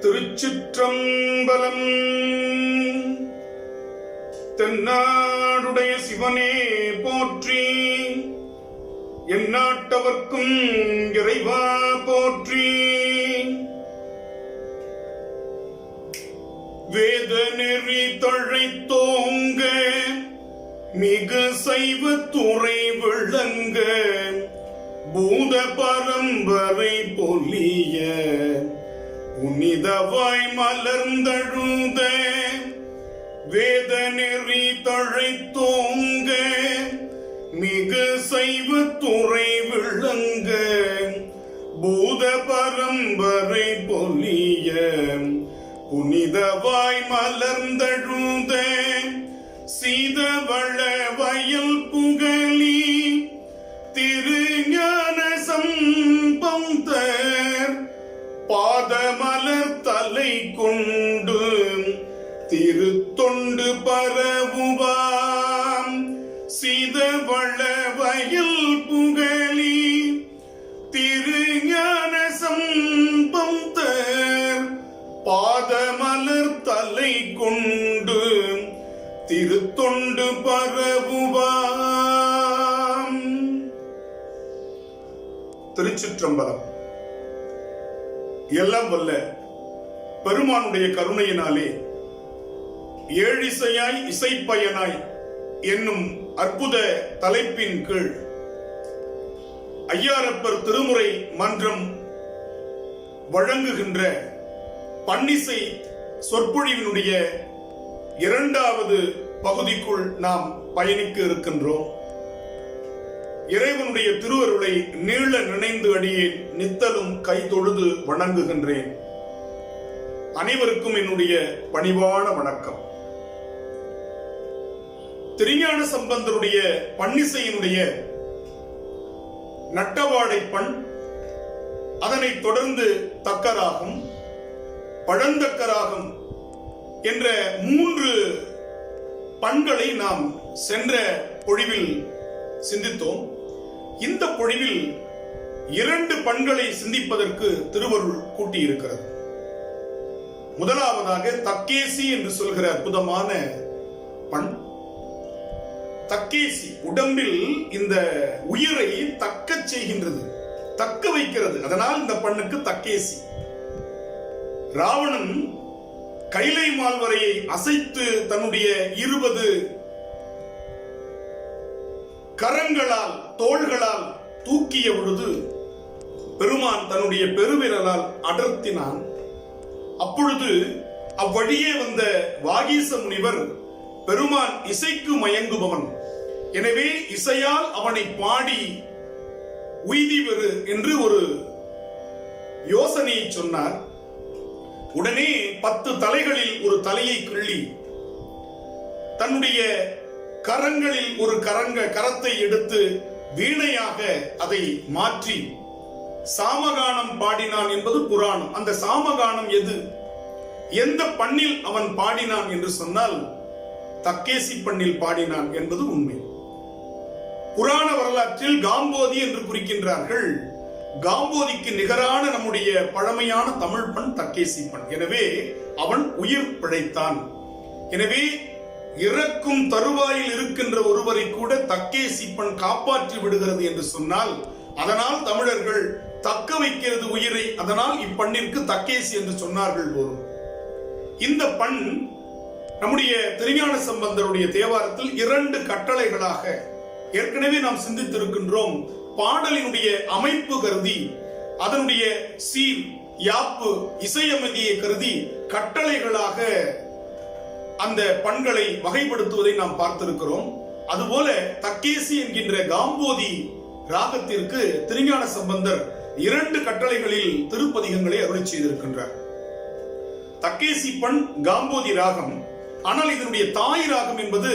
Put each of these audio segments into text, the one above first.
திருச்சிற்றம்பலம். தென்னாடுடைய சிவனே போற்றி, எந்நாட்டவர்க்கும் இறைவா போற்றி. வேத நெறி தழைத்தோங்க, மிகு சைவ துறை விளங்க, பூத பரம்பரை பொலிய, புனிதவாய் மலர்ந்தழுத. வேத நெறி தழைத்தோங்க, மிகு சைவ துறை விளங்க, பூத பரம்பரை பொலிய, புனிதவாய் மலர்ந்தழுத. சீதவள வயல் புகழி, திருஞான சம்பந்தர் பாதமலர் தலை கொண்டு, திருத்தொண்டு பரவுவாம். சீதவள வயல் புகழி, திருஞான சம்பந்தர் பாதமலர் தலை கொண்டு, திருத்தொண்டு பரவுவாம். திருச்சிற்றம்பலம். எல்லாம் வல்ல பெருமானுடைய கருணையினாலே ஏழிசையாய் இசைப்பயனாய் என்னும் அற்புத தலைப்பின் கீழ் ஐயாரப்பர் திருமுறை மன்றம் வழங்குகின்ற பன்னிசை சொற்பொழிவினுடைய இரண்டாவது பகுதிக்குள் நாம் பயணிக்க இருக்கின்றோம். இறைவனுடைய திருவருளை நீள நினைந்து அடியேன் நித்தலும் கை தொழுது வணங்குகின்றேன். அனைவருக்கும் என்னுடைய பணிவான வணக்கம். திருஞான சம்பந்தருடைய பன்னிசையினுடைய நட்டவாடை பண், அதனைத் தொடர்ந்து தக்கராகம், பழந்தக்கராகம் என்ற 3 பண்களை நாம் சென்ற பொழிவில் சிந்தித்தோம். இந்த பொழிவில் 2 பண்களை சிந்திப்பதற்கு திருவருள் கூட்டியிருக்கிறது. முதலாவதாக தக்கேசி என்று சொல்கிற அற்புதமான பண். தக்கேசி உடம்பில் இந்த உயிரை தக்க செய்கின்றது, தக்க வைக்கிறது. அதனால் இந்த பண்ணுக்கு தக்கேசி. ராவணன் கைலை மால்வரையை அசைத்து தன்னுடைய 20 கரங்களால் தோள்களால் தூக்கிய பொழுது பெருமான் தன்னுடைய பெருவிரலால் அடர்த்தினான். அப்பொழுது அவ்வழியே வந்த வாகீச முனிவர், பெருமான் இசைக்கு மயங்குபவன், எனவே இசையால் அவனை பாடி உய்தி பெறு என்று ஒரு யோசனையை சொன்னார். உடனே 10 தலைகளில் ஒரு தலையை கிள்ளி தன்னுடைய கரங்களில் ஒரு கரத்தை எடுத்து வீணையாக அதை மாற்றி சாமகானம் பாடினான் என்பது புராணம். அந்த சாமகானம் எது, எந்த பண்ணில் அவன் பாடினான் என்று சொன்னால் தக்கேசி பண்ணில் பாடினான் என்பது உண்மை. புராண வரலாற்றில் காம்போதி என்று குறிக்கின்றார்கள். காம்போதிக்கு நிகரான நம்முடைய பழமையான தமிழ் பண் தக்கேசி பண். எனவே அவன் உயிர் பிழைத்தான். எனவே இறக்கும் தருவாயில் இருக்கின்ற ஒருவரை கூட தக்கேசி பண் காப்பாற்றி விடுகிறது என்று சொன்னால், அதனால் தமிழர்கள் தக்க வைக்கிறது உயிரை, அதனால் இப்பண்ணிற்கு தக்கேசி என்று சொன்னார்கள் போதும். இந்த பண் நம்முடைய திருஞான சம்பந்தருடைய தேவாரத்தில் 2 கட்டளைகளாக ஏற்கனவே நாம் சிந்தித்திருக்கின்றோம். பாடலினுடைய அமைப்பு கருதி, அதனுடைய சீர், யாப்பு, இசையமைதியை கருதி கட்டளைகளாக அந்த பண்களை வகைப்படுத்துவதை நாம் பார்த்திருக்கிறோம். அதுபோல தக்கேசி என்கின்ற காம்போதி ராகத்திற்கு திருஞான சம்பந்தர் 2 கட்டளைகளில் திருப்பதிகங்களை அருளி செய்திருக்கின்றார். தக்கேசி பண் காம்போதி ராகம். ஆனால் இதனுடைய தாய் ராகம் என்பது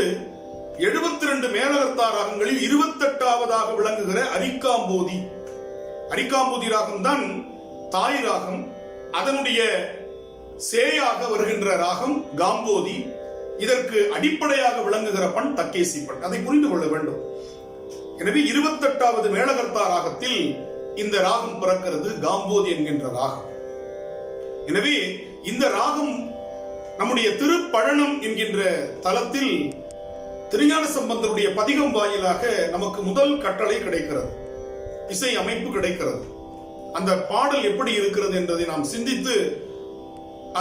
72 மேலகர்த்தா ராகங்களில் 28வது விளங்குகிற அரிக்காம்போதி. அரிக்காம்போதி ராகம் தான் தாய் ராகம். அதனுடைய சேயாக வருகின்ற ராகம் காம்போதி. இதற்கு அடிப்படையாக விளங்குகிற பண் தக்கேசி பண். அதை புரிந்து கொள்ள வேண்டும். எனவே 28வது மேலகர்த்தா ராகத்தில் இந்த ராகம் பிறக்கிறது, காம்போதி என்கின்ற ராகம். எனவே இந்த ராகம் நம்முடைய திருப்பழனம் என்கின்ற தலத்தில் திருஞான சம்பந்தருடைய பதிகம் வாயிலாக நமக்கு முதல் கட்டளை கிடைக்கிறது, இசை அமைப்பு கிடைக்கிறது. அந்த பாடல் எப்படி இருக்கிறது என்பதை நாம் சிந்தித்து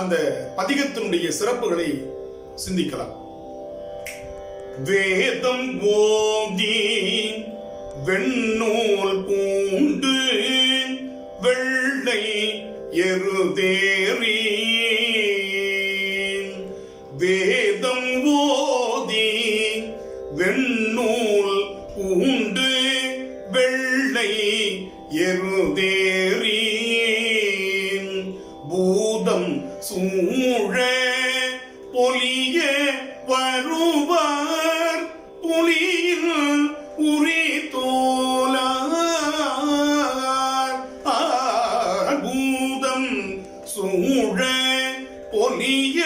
அந்த பதிகத்தினுடைய சிறப்புகளை சிந்திக்கலாம். வேதம் ஓதி வெண்ணூல் பூண்டு வெள்ளை எருதேறி, வேதம் ஓதி வெண்ணூல் பூண்டு வெள்ளை எருதேறி, பூதம் சூழ பொலிய வருவார் புலியில் உரி தோலார், பூதம் சூழ பொலிய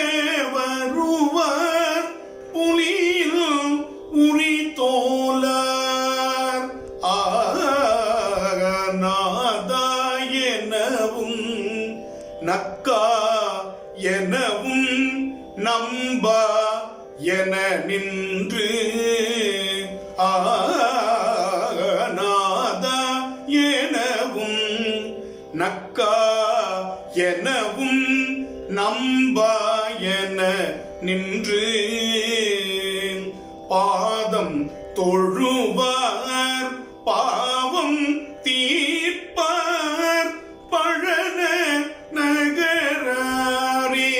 வருவார் புலியில் உரி தோலார், நாதா எனவும் நக்கா எனவும் நம்பா என நின்று, நாதா எனவும் நக்கா எனவும் நம்பா என நின்று, பாதம் தொழுவார் பாவம் தீர்ப்பார் பழன நகராரே,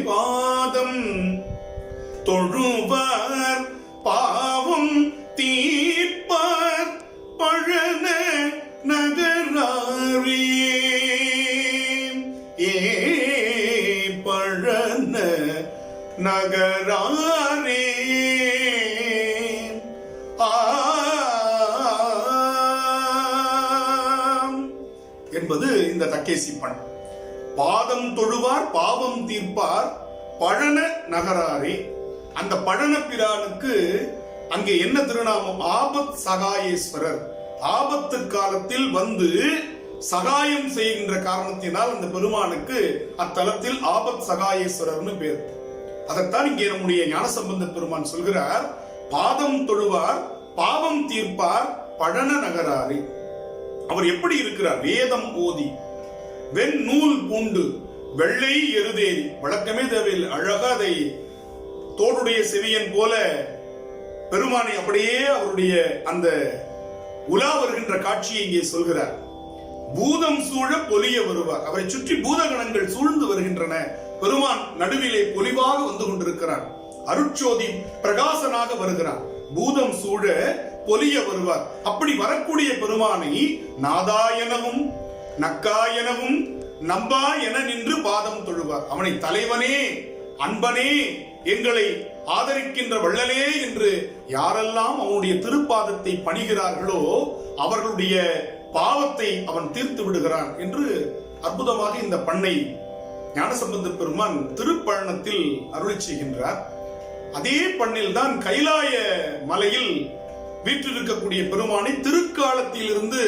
பாதம் தொழுவார் பாவம் தீர்ப்பார் பழன நகராரே, பழன நகராரே. என்பது இந்த தக்கேசி பண். பாதம் தொழுவார் பாவம் தீர்ப்பார் பழன நகராரே. அந்த பழன பிரானுக்கு அங்கே என்ன திருநாமம்? ஆபத் சகாயேஸ்வரர். ஆபத்து காலத்தில் வந்து சகாயம் செய்கின்ற காரணத்தினால் அந்த பெருமானுக்கு அத்தலத்தில் ஆபத் சகாயேஸ்வரர்னு பேர். அதைத்தான் இங்கே நம்முடைய ஞானசம்பந்த பெருமான் சொல்கிறார், பாதம் தொழுவார் பாவம் தீர்ப்பார் பழன நகராரே. அவர் எப்படி இருக்கிறார்? வேதம் ஓதி வெண்ணூல் பூண்டு வெள்ளை எருதேறி. வழக்கமே தேவையில் அழகா அதை தோடுடைய செவியன் போல பெருமானை அப்படியே அவருடைய அந்த உலா வருகின்ற காட்சியை இங்கே சொல்கிறார். பூதம் சூழ பொலிய வருவார். அவரை சுற்றி பூதகணங்கள் சூழ்ந்து வருகின்றன. பெருமான் நடுவிலே பொலிவாக வந்து கொண்டிருக்கிறார். அருட்சோதி பிரகாசனாக வருகிறார். பூதம் சூழ பொலிய வருவார். அப்படி வரக்கூடிய பெருமானை நாதா எனவும் நக்கா எனவும் நம்பா என நின்று பாதம் தொழுவார். அவனை தலைவனே அன்பனே எங்களை ஆதரிக்கின்ற வள்ளலே என்று யாரெல்லாம் அவனுடைய திருப்பாதத்தை பணிகிறார்களோ அவர்களுடைய பாவத்தை அவன் தீர்த்து விடுகிறான் என்று அற்புதமாக இந்த பண்ணை ஞானசம்பந்த பெருமான் திருப்பழனத்தில் அருளி செய்கின்றார். அதே பண்ணில் தான் கைலாய மலையில் வீற்றிருக்கக்கூடிய பெருமானை திருக்காலத்தில் இருந்து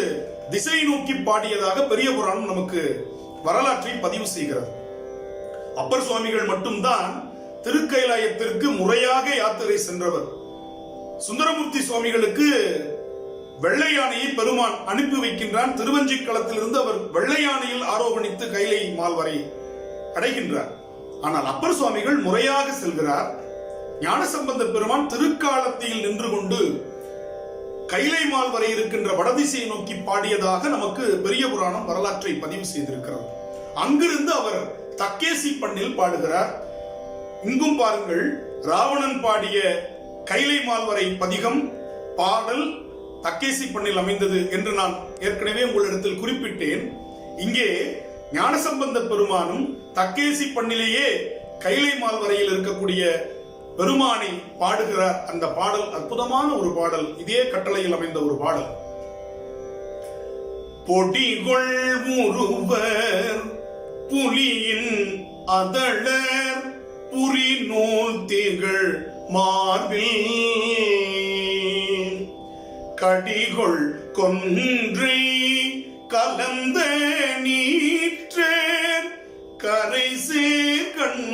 திசை நோக்கி பாடியதாக பெரிய புராணம் நமக்கு வரலாற்றை பதிவு செய்கிறது. அப்பர் சுவாமிகள் மட்டும்தான் திருக்கைலாயத்திற்கு முறையாக யாத்திரை சென்றவர். சுந்தரமூர்த்தி சுவாமிகளுக்கு வெள்ளை யானையை பெருமான் அனுப்பி வைக்கின்றான். திருவஞ்சிக்களத்திலிருந்து அவர் வெள்ளை யானையில் ஆரோகணித்து கைலை மால் வரை அடைகின்றார். ஆனால் அப்பர் சுவாமிகள் முறையாக செல்கிறார். ஞானசம்பந்த பெருமான் திருக்காலத்தில் நின்று கொண்டு கைலை மால் வரை இருக்கின்ற வடதிசையை நோக்கி பாடியதாக நமக்கு பெரிய புராணம் வரலாற்றை பதிவு செய்திருக்கிறது. அங்கிருந்து அவர் தக்கேசி பண்ணில் பாடுகிறார். இங்கும் பாருங்கள், ராவணன் பாடிய கைலை மால் வரை பதிகம் பாடல் தக்கேசி பண்ணில் அமைந்தது என்று நான் ஏற்கனவே உங்களிடத்தில் குறிப்பிட்டேன். இங்கே ஞானசம்பந்த பெருமானும் தக்கேசி பண்ணிலேயே கைலை மால் வரையில் இருக்கக்கூடிய பெருமானை பாடுகிறார். அந்த பாடல் அற்புதமான ஒரு பாடல். இதே கட்டளையில் அமைந்த ஒரு பாடல். பொடிகொள் முருவர் புலியின் அதழர் புரி நூல் திகழ் மார்பில் கடிகொள் கொன்றை கலந்த நீ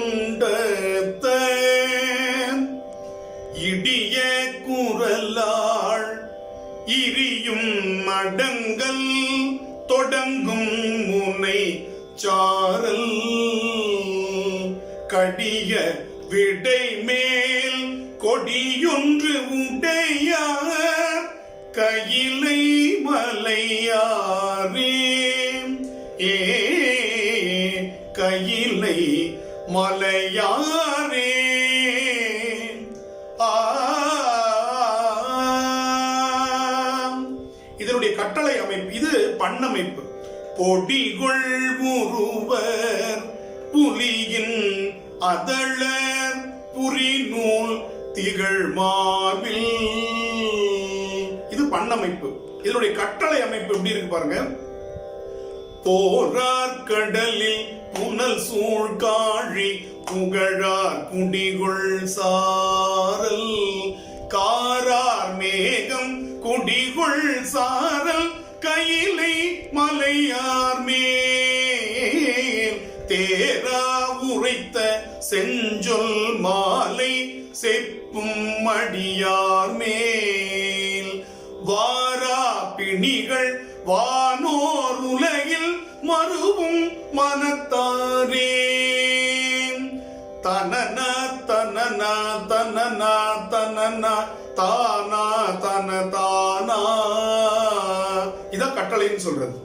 கொண்ட இடிய குரலாள் இரியும் மடங்கள் தொடங்கும் முனை சாரல் கடிய விடை மேல் கொடியொன்று உடையார் கையிலை மலையாரே கையிலை மலையாரே. இதனுடைய கட்டளை அமைப்பு இது பண்ணமைப்பு. பொடிகொள் முருவர் புலியின் அதழர் புரிநூல் திகழ் மார்பில். இது பண்ணமைப்பு. இதனுடைய கட்டளை அமைப்பு எப்படி இருக்கு பாருங்க. போரார் கடலில் புனல் சூழ்காழி புகழார் குடிகொள் சாரல் காரார் மேகம் குடிகொள் சாரல் கையிலை மலையார் மேல் தேரா உரைத்த செஞ்சொல் மாலை செப்பும் மடியார் மேல் வாரா பிணிகள் வானோர் உலகில் மறுவும் மனத்தாரே. தனனா தனனா தனனா தனனா தானா தன தானா. இதான் கட்டளைன்னு சொல்றது.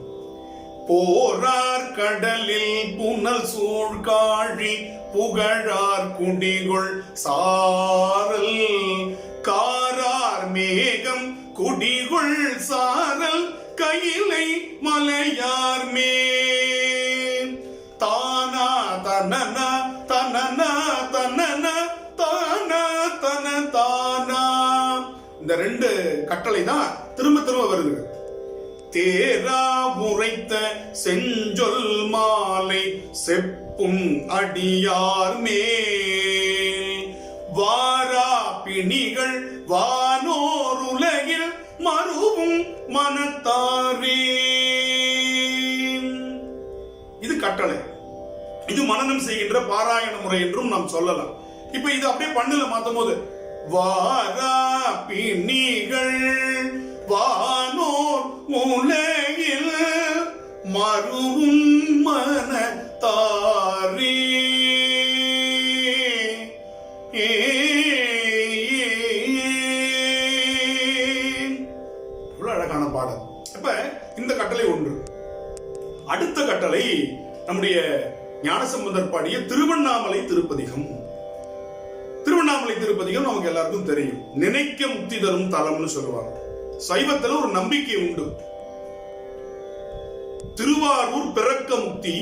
போரார் கடலில் புனல் சூழ்காழி புகழார் குடிகொள் சாரல் காரார் மேகம் குடிகொள் சாரல் கையிலை மலையார் மேல் தானா தனனா தனனா தனனா தானா தன தானா. இந்த ரெண்டு கட்டளை தான் திரும்ப திரும்ப வருது. தேரா உரைத்த செஞ்சொல் மாலை செப்பும் அடியார் மேல் வாரா பிணிகள் வானோர் உலகில் மறுவும் மனத்தாரே. இது கட்டளை. இது மனனம் செய்கின்ற பாராயண முறை என்றும் நாம் சொல்லலாம். இப்ப இது அப்படியே பண்ணுல மாத்தும் போது வாரா பிணிகள் வானோர் உலகில் மறுவும் மனத்தாரே. அழகான பாடல். இப்ப இந்த கட்டளை ஒன்று. அடுத்த கட்டளை நம்முடைய ஞானசம்பந்தர் பாடிய திருவண்ணாமலை திருப்பதிகம். திருவண்ணாமலை திருப்பதிகம் நமக்கு எல்லாருக்கும் தெரியும். நினைக்க முக்தி தரும் தலம்னு சொல்லுவாங்க. சைவத்துல ஒரு நம்பிக்கை உண்டு. திருவாரூர் பிறக்க முக்தி,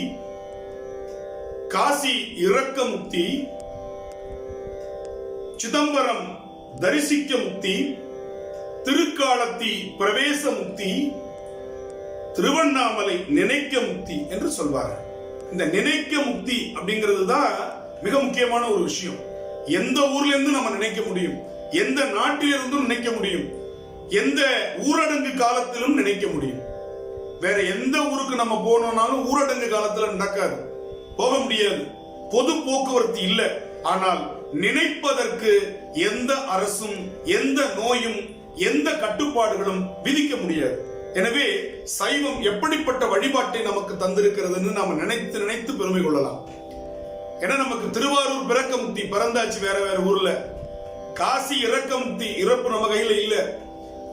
காசி இறக்க முக்தி, சிதம்பரம் தரிசிக்க முக்தி, திருக்காலத்தி பிரவேச முக்தி, திருவண்ணாமலை நினைக்க முக்தி என்று சொல்வார்கள். இந்த நினைக்க முக்தி அப்படிங்கிறது தான் மிக முக்கியமான ஒரு விஷயம். எந்த ஊர்ல இருந்து நம்ம நினைக்க முடியும், எந்த நாட்டிலிருந்தும் நினைக்க முடியும், எந்த ஊரடங்கு காலத்திலும் நினைக்க முடியும். வேற எந்த ஊருக்கு நம்ம போனோம்னாலும் ஊரடங்கு காலத்துல நடக்காது, போக முடியாது, பொது போக்குவரத்து இல்லை. ஆனால் நினைப்பதற்கு எந்த அரசும் எந்த நோயும் எந்த கட்டுப்பாடுகளும் விதிக்க முடியாது. எனவே சைவம் எப்படிப்பட்ட வழிபாட்டை நமக்கு தந்திருக்கிறதுன்னு நாம நினைத்து நினைத்து பெருமை கொள்ளலாம். ஏன்னா நமக்கு திருவாரூர் பிறக்க முக்தி பிறந்தாச்சு வேற வேற ஊர்ல, காசி இறக்க முக்தி இறப்பு நம்ம கையில இல்ல,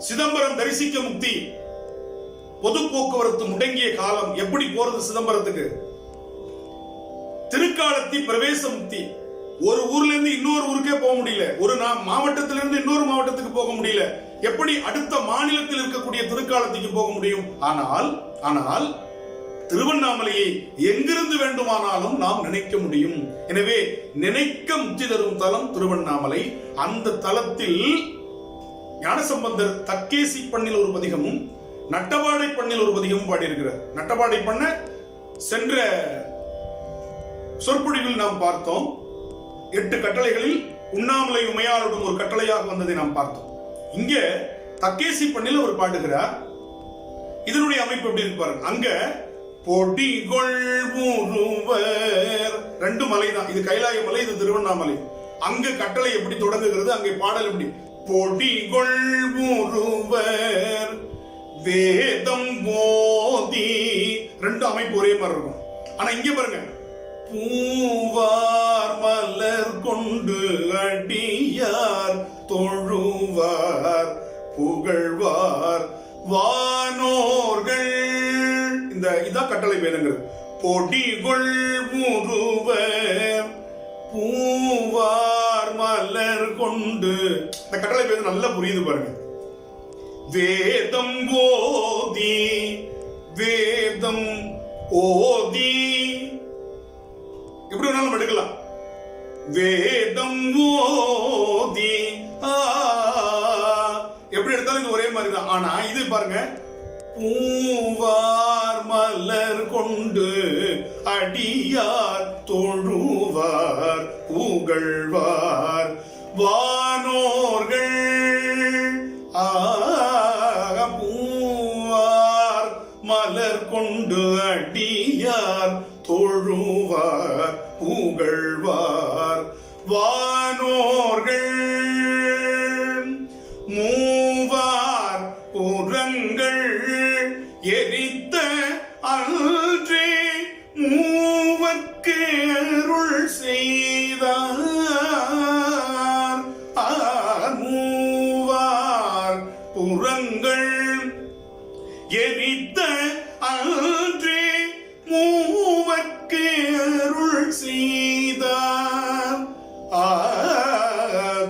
சிதம்பரம் தரிசிக்க முக்தி பொது போக்குவரத்து முடங்கிய காலம் எப்படி போறது சிதம்பரத்துக்கு, திருக்காலத்தி பிரவேச முக்தி ஒரு ஊர்ல இருந்து இன்னொரு ஊருக்கே போக முடியல, ஒரு மாவட்டத்திலிருந்து இன்னொரு மாவட்டத்துக்கு போக முடியல, எப்படி அடுத்த மாநிலத்தில் இருக்கக்கூடிய திருக்காலத்திற்கு போக முடியும்? ஆனால் திருவண்ணாமலையை எங்கிருந்து வேண்டுமானாலும் நாம் நினைக்க முடியும். எனவே நினைக்க முக்தி தரும் தலம் திருவண்ணாமலை. அந்த தலத்தில் ஞானசம்பந்தர் தக்கேசி பண்ணில் ஒரு பதிகமும் நட்டபாடை பண்ணில் ஒரு பதிகமும் பாடியிருக்கிறார். நட்டபாடை பண்ண சென்ற சொற்பொழிவில் நாம் பார்த்தோம். 8 கட்டளைகளில் உண்ணாமலை உமையாளுடன் ஒரு கட்டளையாக வந்ததை நாம் பார்த்தோம். இங்க தக்கேசி பண்ணில் அவர் பாடுகிறார். இதனுடைய அமைப்பு எப்படி இருப்பாரு? அங்க பொடிகொள் முருவர் 2 மலை தான். இது கைலாய மலை, இது திருவண்ணாமலை. அங்க கட்டளை எப்படி தொடங்குகிறது, அங்கே பாடல் எப்படி? பொடிகொள் ஒருவர் வேதம் போதி. 2 அமைப்பு ஒரே மாதிரி இருக்கும். ஆனா இங்க பாருங்க, பூவார் மலர் கொண்டு அடியார் தொழுவார் புகழ்வார் வானோர்கள். இதான் கட்டளை வேணுங்கிறது. பொடிகொள் முருவர் பூவார் மலர் கொண்டு. இந்த கட்டளை பேர் நல்லா புரியுது பாருங்க. வேதம் ஓதி, வேதம் ஓதி, எப்படி வேணாலும் எடுக்கலாம். வேதம் ஓதி எப்படி எடுத்தாலும் இது ஒரே மாதிரி தான். ஆனா இது பாருங்க, பூவார் மலர் கொண்டு அடியார் தொழுவார் புகழ்வார் வானோர்கள். பூவார் மலர் கொண்டு அடியார் தொழுவார் புகழ்வார் வானோர்கள். மூவார் புறங்கள் எரித்த அன்றே மூவர்க்கு அருள் செய்தார். மூவார் புறங்கள் எரித்த அன்றே மூவர்க்கு அருள் செய்தார்.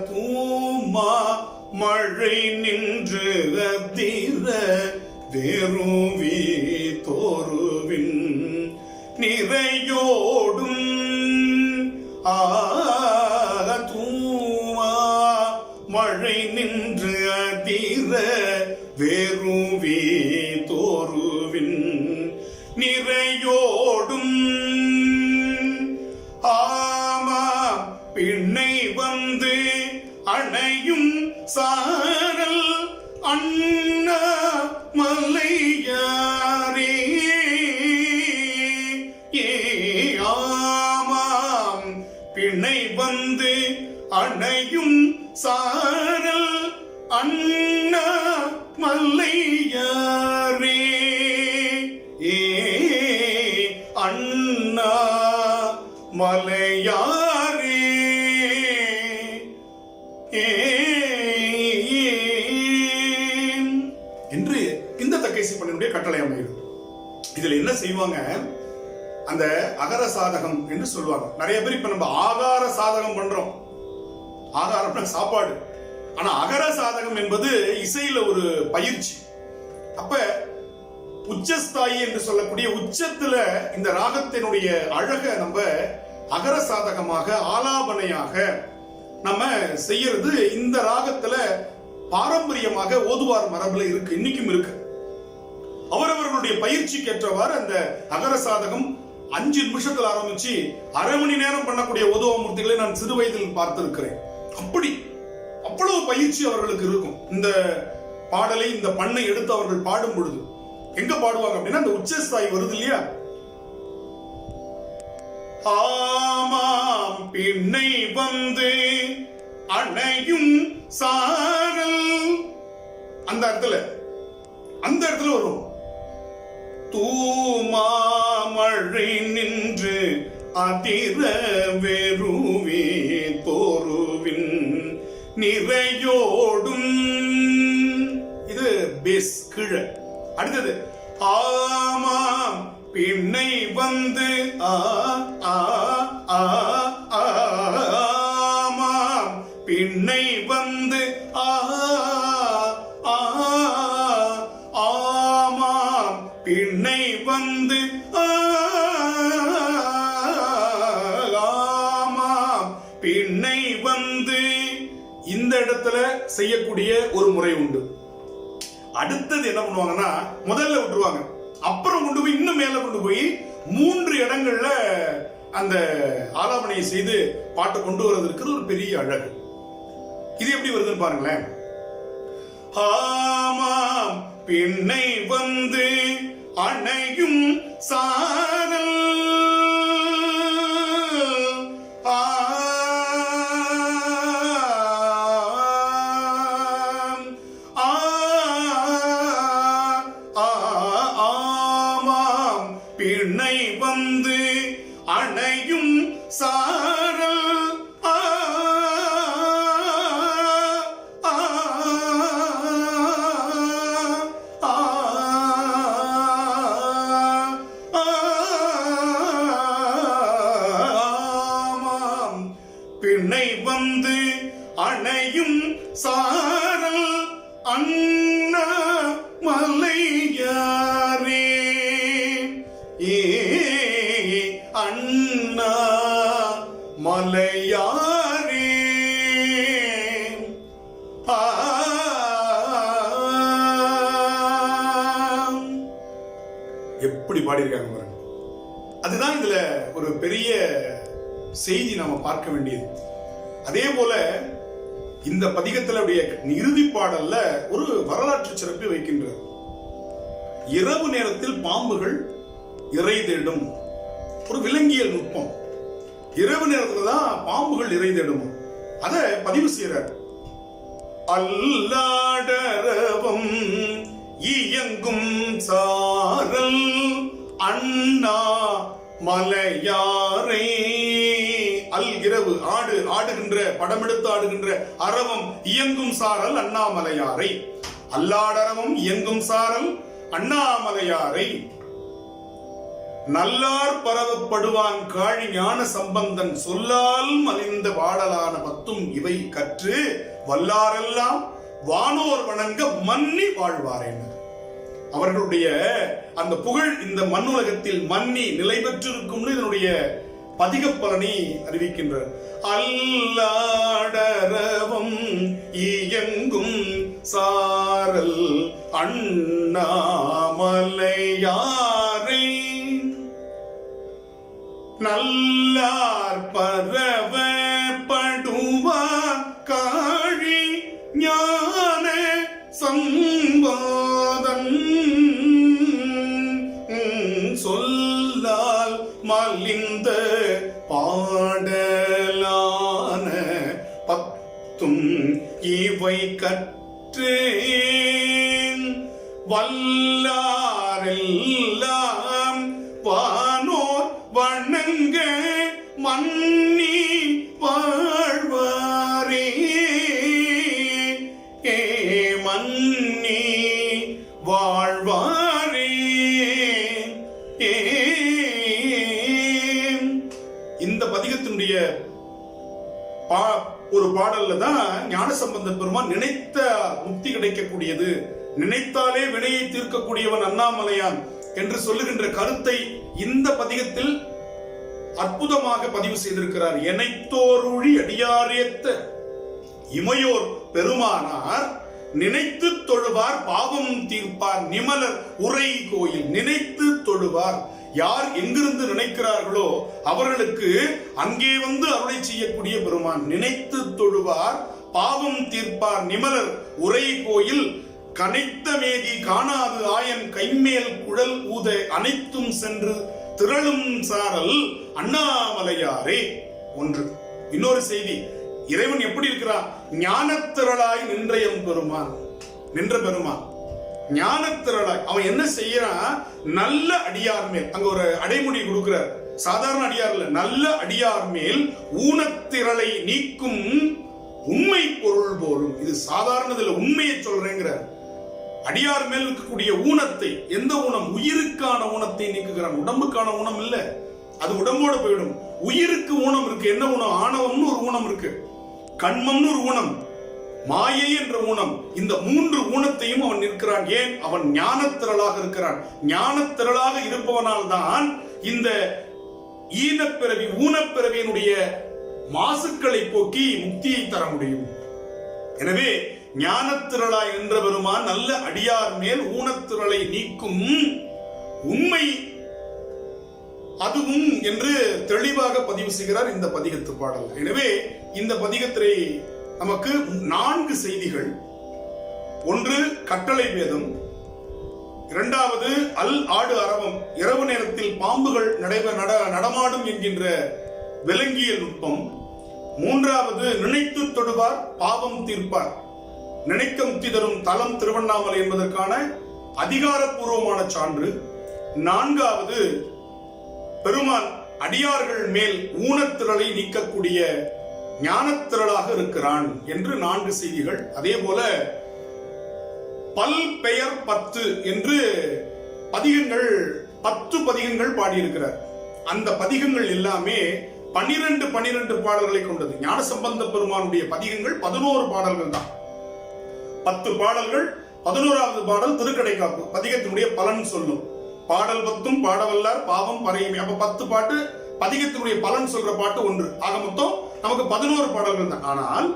தூமா மழை நின்று அதிர வேறுவி தோருவின் நிறையோடும். தூமா மழை நின்று அதிர வேறுவி தோருவின் நிறையோடும். ஆமா பின்னை வந்து அணையும் சாரல் அண்ணா மலையாரே. ஆமாம் பிணை வந்து அணையும் சாரல் அண்ணா மலையாரே. அண்ணா மலையாரே என்று இந்த தக்கைசி பண்ணனுடைய கட்டளை அமைகிறது. இதுல என்ன செய்வாங்க, அந்த அகர சாதகம் என்று சொல்லுவாங்க. நிறைய பேர் இப்ப நம்ம ஆகார சாதகம் பண்றோம். ஆகாரம்னா சாப்பாடு. ஆனா அகர சாதகம் என்பது இசையில ஒரு பயிற்சி. அப்ப உச்சஸ்தாயி என்று சொல்லக்கூடிய உச்சத்துல இந்த ராகத்தினுடைய அழக நம்ம அகர சாதகமாக ஆலாபனையாக நம்ம செய்யறது இந்த ராகத்துல பாரம்பரியமாக ஓதுவார் மரபுல இருக்கு, இன்னைக்கும் இருக்கு. அவரவர்களுடைய பயிற்சிக்கு ஏற்றவாறு அந்த அகர சாதகம் 5 நிமிஷத்துல ஆரம்பிச்சு அரை மணி நேரம் பண்ணக்கூடிய ஓதுவாமூர்த்திகளை நான் சிறு வயதில் பார்த்திருக்கிறேன். அவ்வளவு பயிற்சி அவர்களுக்கு இருக்கும். இந்த பாடலை, இந்த பண்ணை எடுத்து அவர்கள் பாடும் பொழுது எங்க பாடுவாங்க அப்படின்னா, அந்த உச்சஸ்தாய் வருது இல்லையா, ஆமாம் பின்னை வந்து அணையும் சாரல், அந்த இடத்துல வரும். தூமாமழை நின்று அதிர வெறுவி தோருவின் நிறையோடும். இது பேஸ் கீழே. அடுத்தது ஆமாம் பின்னை வந்து ஆமாம் பின்னை வந்து ஆமாம் பின்னை வந்து ஆமாம் பின்னை வந்து. இந்த இடத்துல செய்யக்கூடிய ஒரு முறை உண்டு. அடுத்தது என்ன பண்ணுவாங்கன்னா, முதல்ல விட்டுருவாங்க, அப்புறம் கொண்டு போய் இன்னும் மேல கொண்டு போய் 3 இடங்கள்ல அந்த ஆலாபனையை செய்து பாட்டை கொண்டு வருவதற்கு ஒரு பெரிய அழகு. இது எப்படி வருதுன்னு பாருங்களேன். ஆமாம் பின்னை வந்து அணையும் சாரல் பிணை வந்து அணையும் சாரல் பிணை வந்து அணையும் சாரல் அண்ணா மலையாரே அண்ணா மலையாரே எப்படி பாடியிருக்காங்க பாருங்க. அதுதான் இதுல ஒரு பெரிய செய்தி நாம பார்க்க வேண்டியது. அதே போல இந்த பதிகத்தினுடைய இறுதி பாடல்ல ஒரு வரலாற்று சிறப்பை வைக்கின்றார். இரவு நேரத்தில் பாம்புகள் இறை தேடும் ஒரு விலங்கியல் நுட்பம். இரவு நேரத்துல தான் பாம்புகள் இறை தேடும். அதை பதிவு செய்யறார். அல்லாடரவம் இயங்கும் சாரல் அண்ணா மலையாரே. அல் இரவு ஆடுகின்ற படமெடுத்து ஆடுகின்ற அரவம் இயங்கும் சாரல் அண்ணாமலையாரை. அல்லாடரவம் இயங்கும் சாரல் அண்ணாமலையாரை. நல்லார் பரவப்படுவான் காழி ஞான சம்பந்தன் சொல்லால் மலிந்த வாடலான பத்தும் இவை கற்று வல்லாரெல்லாம் வானோர் வணங்க மன்னி வாழ்வாரேன். அவர்களுடைய அந்த புகழ் இந்த மண்ணுலகத்தில் மன்னி நிலை பெற்றிருக்கும் இதனுடைய பதிக பலனை அறிவிக்கின்றார். அல்லாடரவம் இயங்கும் சாரல் அண்ணாமலையாரை. நல்லார் பரவப்படுவார் காழி ஞான சம்பந்தன் சொல்லால் மலிந்த பாடலான பத்தும் இவை கற்றேன் வல்லாரெல்லாம் வானோர் வணங்க மன்னி வாழ்வாரே. மன்னி வாழ்வாரே. இந்த பதிகத்தினுடைய ஒரு பாடல்ல தான் ஞானசம்பந்த பெருமான் நினைத்த முக்தி கிடைக்கக்கூடியது, நினைத்தாலே வினையை தீர்க்கக்கூடியவன் அண்ணாமலையான் என்று சொல்லுகின்ற கருத்தை இந்த பதிகத்தில் அற்புதமாக பதிவு செய்திருக்கிறார். எனைத்தோருழி அடியாரேத்த இமையோர் பெருமானார் நினைத்து தொழுவார் பாவம் தீர்ப்பார் நிமலர் உரை கோயில். நினைத்து தொழுவார், யார் எங்கிருந்து நினைக்கிறார்களோ அவர்களுக்கு அங்கே வந்து அருளை செய்யக்கூடிய பெருமான். நினைத்து தொழுவார் பாவம் தீர்ப்பார் நிமலர் உரை கோயில். கனைத்த மேதி காணாது ஆயன் கைமேல் குழல் ஊத அனைத்தும் சென்று திரளும் சாரல் அண்ணாமலையாரே. ஒன்று. இன்னொரு செய்தி, இறைவன் எப்படி இருக்கிறான்? ஞானத்திரளாய் நின்றையம் பெருமான். நின்ற பெருமான் ஞானத்திரளாய். அவன் என்ன செய்யறான்? நல்ல அடியார் மேல், அங்க ஒரு அடைமொழி கொடுக்கிறார், சாதாரண அடியார் இல்ல, நல்ல அடியார் மேல் ஊனத்திரளை நீக்கும் உண்மை பொருள் போலும். இது சாதாரணதுல உண்மையை சொல்றேங்கிறார். அடியார் மேல் இருக்கக்கூடிய ஊனத்தை, எந்த ஊனம்? உயிருக்கான ஊனத்தை நீக்குகிறான். உடம்புக்கான ஊனம் இல்ல, அது உடம்போட போயிடும். உயிருக்கு ஊனம் இருக்கு. என்ன ஊனம்? ஆணவம்னு ஒரு ஊனம் இருக்கு, கண்மம்னு ஒரு ஊனம், மாயை என்ற ஊனம். இந்த மூன்று ஊனத்தையும் அவன் நிற்கிறான். ஏன்? அவன் ஞானத்திரளாக இருக்கிறான். ஞானத்திரளாக இருப்பவனால் தான் இந்த ஈனப்பிறவி ஊனப்பிறவியினுடைய மாசுக்களை போக்கி முக்தியை தர முடியும். எனவே ஞானத்திரளாய் என்ற பெருமான் நல்ல அடியார் மேல் ஊனத்திரளை நீக்கும் உண்மை அதுவும் என்று தெளிவாக பதிவு செய்கிறார் இந்த பதிகத்து பாடல். எனவே இந்த பதிகத்திலே நமக்கு 4 செய்திகள். ஒன்று, கட்டளை வேதம். இரண்டாவது, அல் ஆடு அரவம், இரவு நேரத்தில் பாம்புகள் நடமாடும் என்கின்ற விலங்கியல் நுட்பம். மூன்றாவது, நினைத்து தொடுவார் பாவம் தீர்ப்பார், நினைக்க முக்தி தரும் தலம் திருவண்ணாமலை என்பதற்கான அதிகாரப்பூர்வமான சான்று. நான்காவது பெருமான் அடியார்கள் மேல் ஊனத்திரளை நீக்கக்கூடிய ஞானத்திரளாக இருக்கிறான் என்று 4 செய்திகள். அதே போல பல் பெயர் 10 என்று பதிகங்கள் 10 பதிகங்கள் பாடியிருக்கிறார். அந்த பதிகங்கள் எல்லாமே 12 பாடல்களை கொண்டது. ஞானசம்பந்த பெருமானுடைய பதிகங்கள் 11 பாடல்கள் தான். 10 பாடல்கள், 11வது பாடல் திருக்கடைக்காப்பு பதிகத்தினுடைய பலன் சொல்லும். பாடல் 10 பாடவல்லார் பாவம் பறையுமே. அப்ப 10 பாட்டு பதிகத்தினுடைய பலன் சொல்ற பாட்டு 1. ஆக மொத்தம் நமக்கு 11 பாடல்கள் தான். ஆனால்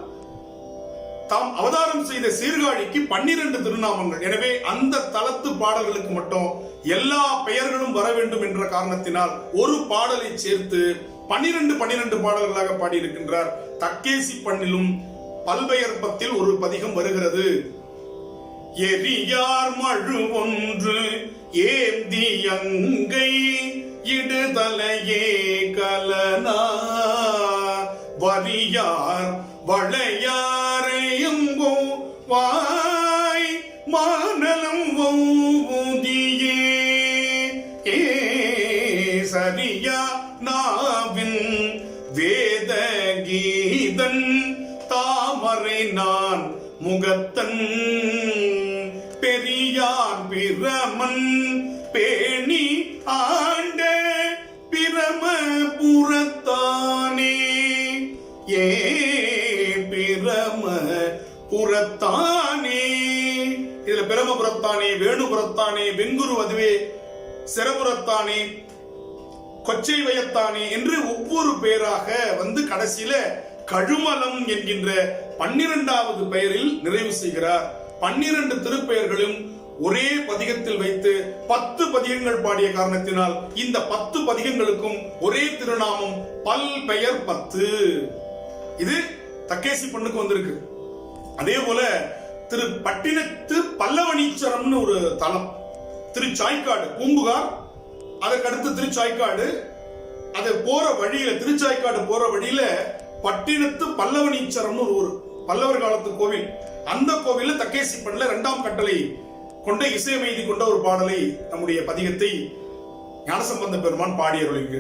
தாம் அவதாரம் செய்த சீர்காழிக்கு 12 திருநாமங்கள். எனவே அந்த தலத்து பாடல்களுக்கு மட்டும் எல்லா பெயர்களும் வர வேண்டும் என்ற காரணத்தினால் ஒரு பாடலை சேர்த்து 12 பாடல்களாக பாடியிருக்கின்றார். தக்கேசி பண்ணிலும் பல்பெயர்ப்பத்தில் ஒரு பதிகம் வருகிறது. எரியார் மழு ஒன்று ஏந்தி அங்கை இடுதலையே கலனா வரியார் வளையாரையம்போ வாய் மானலம் ஊதியே சரியா நாவின் வேத கீதன் தாமரை நான் முகத்தன் பெரியார் பிரமன் பேணி ஆண்ட பிரமபுரத்தானே பிரமபுரத்தானே. இதுல பிரமபுரத்தானே, வேணுபுரத்தானே, வெங்குரு அதுவே, சிரபுரத்தானே, கொச்சை வயத்தானே என்று ஒவ்வொரு பேராக வந்து கடைசியில கழுமலம் என்கின்ற 12வது பெயரில் நிறைவு செய்கிறார். 12 திருப்பெயர்களும் ஒரே பதிகத்தில் வைத்து 10 பதிகங்கள் பாடிய காரணத்தினால் இந்த 10 பதிகங்களுக்கும் ஒரே திருநாமம் பல் பெயர் 10. இது தக்கேசி பண்ணுக்கு வந்திருக்கு. அதே போல திரு பட்டினத்து பல்லவனீச்சரம்னு ஒரு தலம், திருச்சாய்க்காடு, பூம்புகார், அதற்கடுத்து திருச்சாய்க்காடு, அது போற வழியில, திருச்சாய்க்காடு போற வழியில பட்டினத்து பல்லவனீச்சரம்னு ஒரு ஊர், பல்லவர் காலத்து கோவில். அந்த கோவில்ல தக்கேசி பண்ணல 2ஆம் கட்டளை கொண்ட இசையமைதி கொண்ட ஒரு பாடலை, நம்முடைய பதிகத்தை ஞானசம்பந்த பெருமான் பாடியருளிங்க.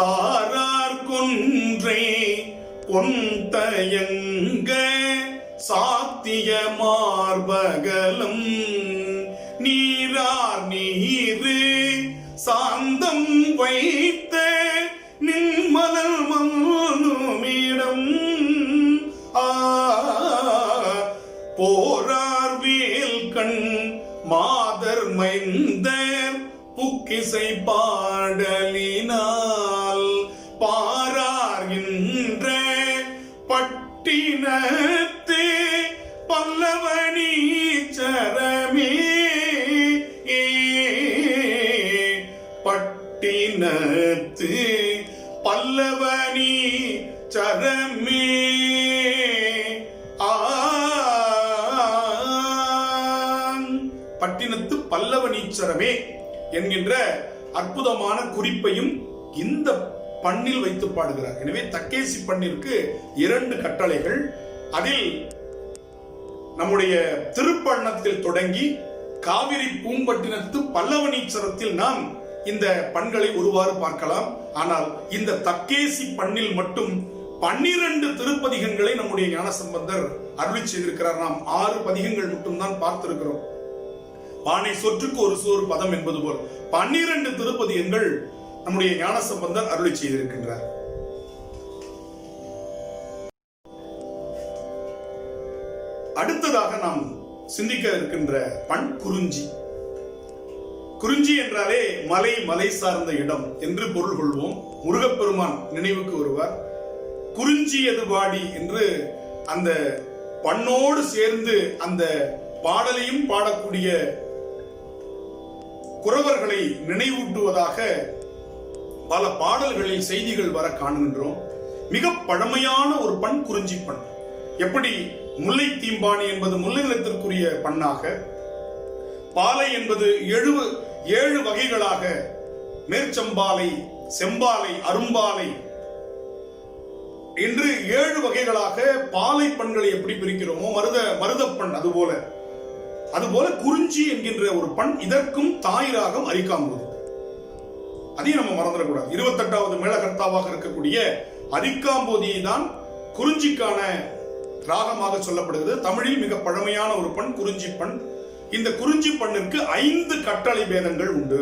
தாரார் கொன்றை பொன்தயங்க சாத்திய மார்பகலம் நீரார் நீரு சாந்தம் வைத்த நின்மலர் மனுமிடம் போரார் வேல் கண் மாதர் மைந்தர் புக்கிசை பாடலினால் பாரார்கின்ற பட்டினத்தே பல்லவனீச்சரமே பட்டினத்து பல்லவனீச்சரமே. பட்டினத்து பல்லவனீச்சரமே என்கின்ற அற்புதமான குறிப்பையும் இந்த பண்ணில் வைத்து பாடுகிறார். எனவே தக்கேசி பண்ணிற்கு 2 கட்டளைகள். அதில் நம்முடைய திருப்பண்ணத்தில் தொடங்கி காவிரி பூம்பட்டினத்து பல்லவனீச்சரத்தில் நாம் இந்த பண்களை ஒருவாறு பார்க்கலாம். ஆனால் இந்த தக்கேசி பண்ணில் மட்டும் 12 திருப்பதிகங்களை நம்முடைய ஞானசம்பந்தர் அருளி செய்திருக்கிறார். நாம் 6 பதிகங்கள் மட்டும்தான் பார்த்திருக்கிறோம். பானை சொற்றுக்கு ஒரு சோறு பதம் என்பது போல் 12 திருப்பதிகங்கள் நம்முடைய ஞானசம்பந்தர் அருளி செய்திருக்கின்றார். அடுத்ததாக நாம் சிந்திக்க இருக்கின்ற பண் குறிஞ்சி. குறிஞ்சி என்றாலே மலை, மலை சார்ந்த இடம் என்று பொருள் கொள்வோம். முருகப்பெருமான் நினைவுக்கு வருவார். குறிஞ்சியது பாடி என்று அந்த பண்ணோடு சேர்ந்து அந்த பாடலையும் பாடக்கூடிய குறவர்களை நினைவூட்டுவதாக பல பாடல்களில் செய்திகள் வர காணுகின்றோம். மிக பழமையான ஒரு பண் குறிஞ்சி பண். எப்படி முல்லை தீம்பாணி என்பது முல்லை நிலத்திற்குரிய பண்ணாக, பாலை என்பது 7 வகைகளாக, மேற்சம்பாலை, செம்பாலை, அரும்பாலை என்று 7 வகைகளாக பாலை பண்களை எப்படி பிரிக்கிறோமோ, மருதப்பண் அதுபோல குறிஞ்சி என்கின்ற ஒரு பண். இதற்கும் தாய் ராகம் அரிக்காம்பூது. அதையும் நம்ம மறந்துடக்கூடாது. 28வது மேளகர்த்தாவாக இருக்கக்கூடிய அரிக்காம்போதியை தான் குறிஞ்சிக்கான ராகமாக சொல்லப்படுகிறது. தமிழில் மிக பழமையான ஒரு பண் குறிஞ்சி பண். இந்த குறிஞ்சி பண்ணிற்கு 5 கட்டளை பேதங்கள் உண்டு.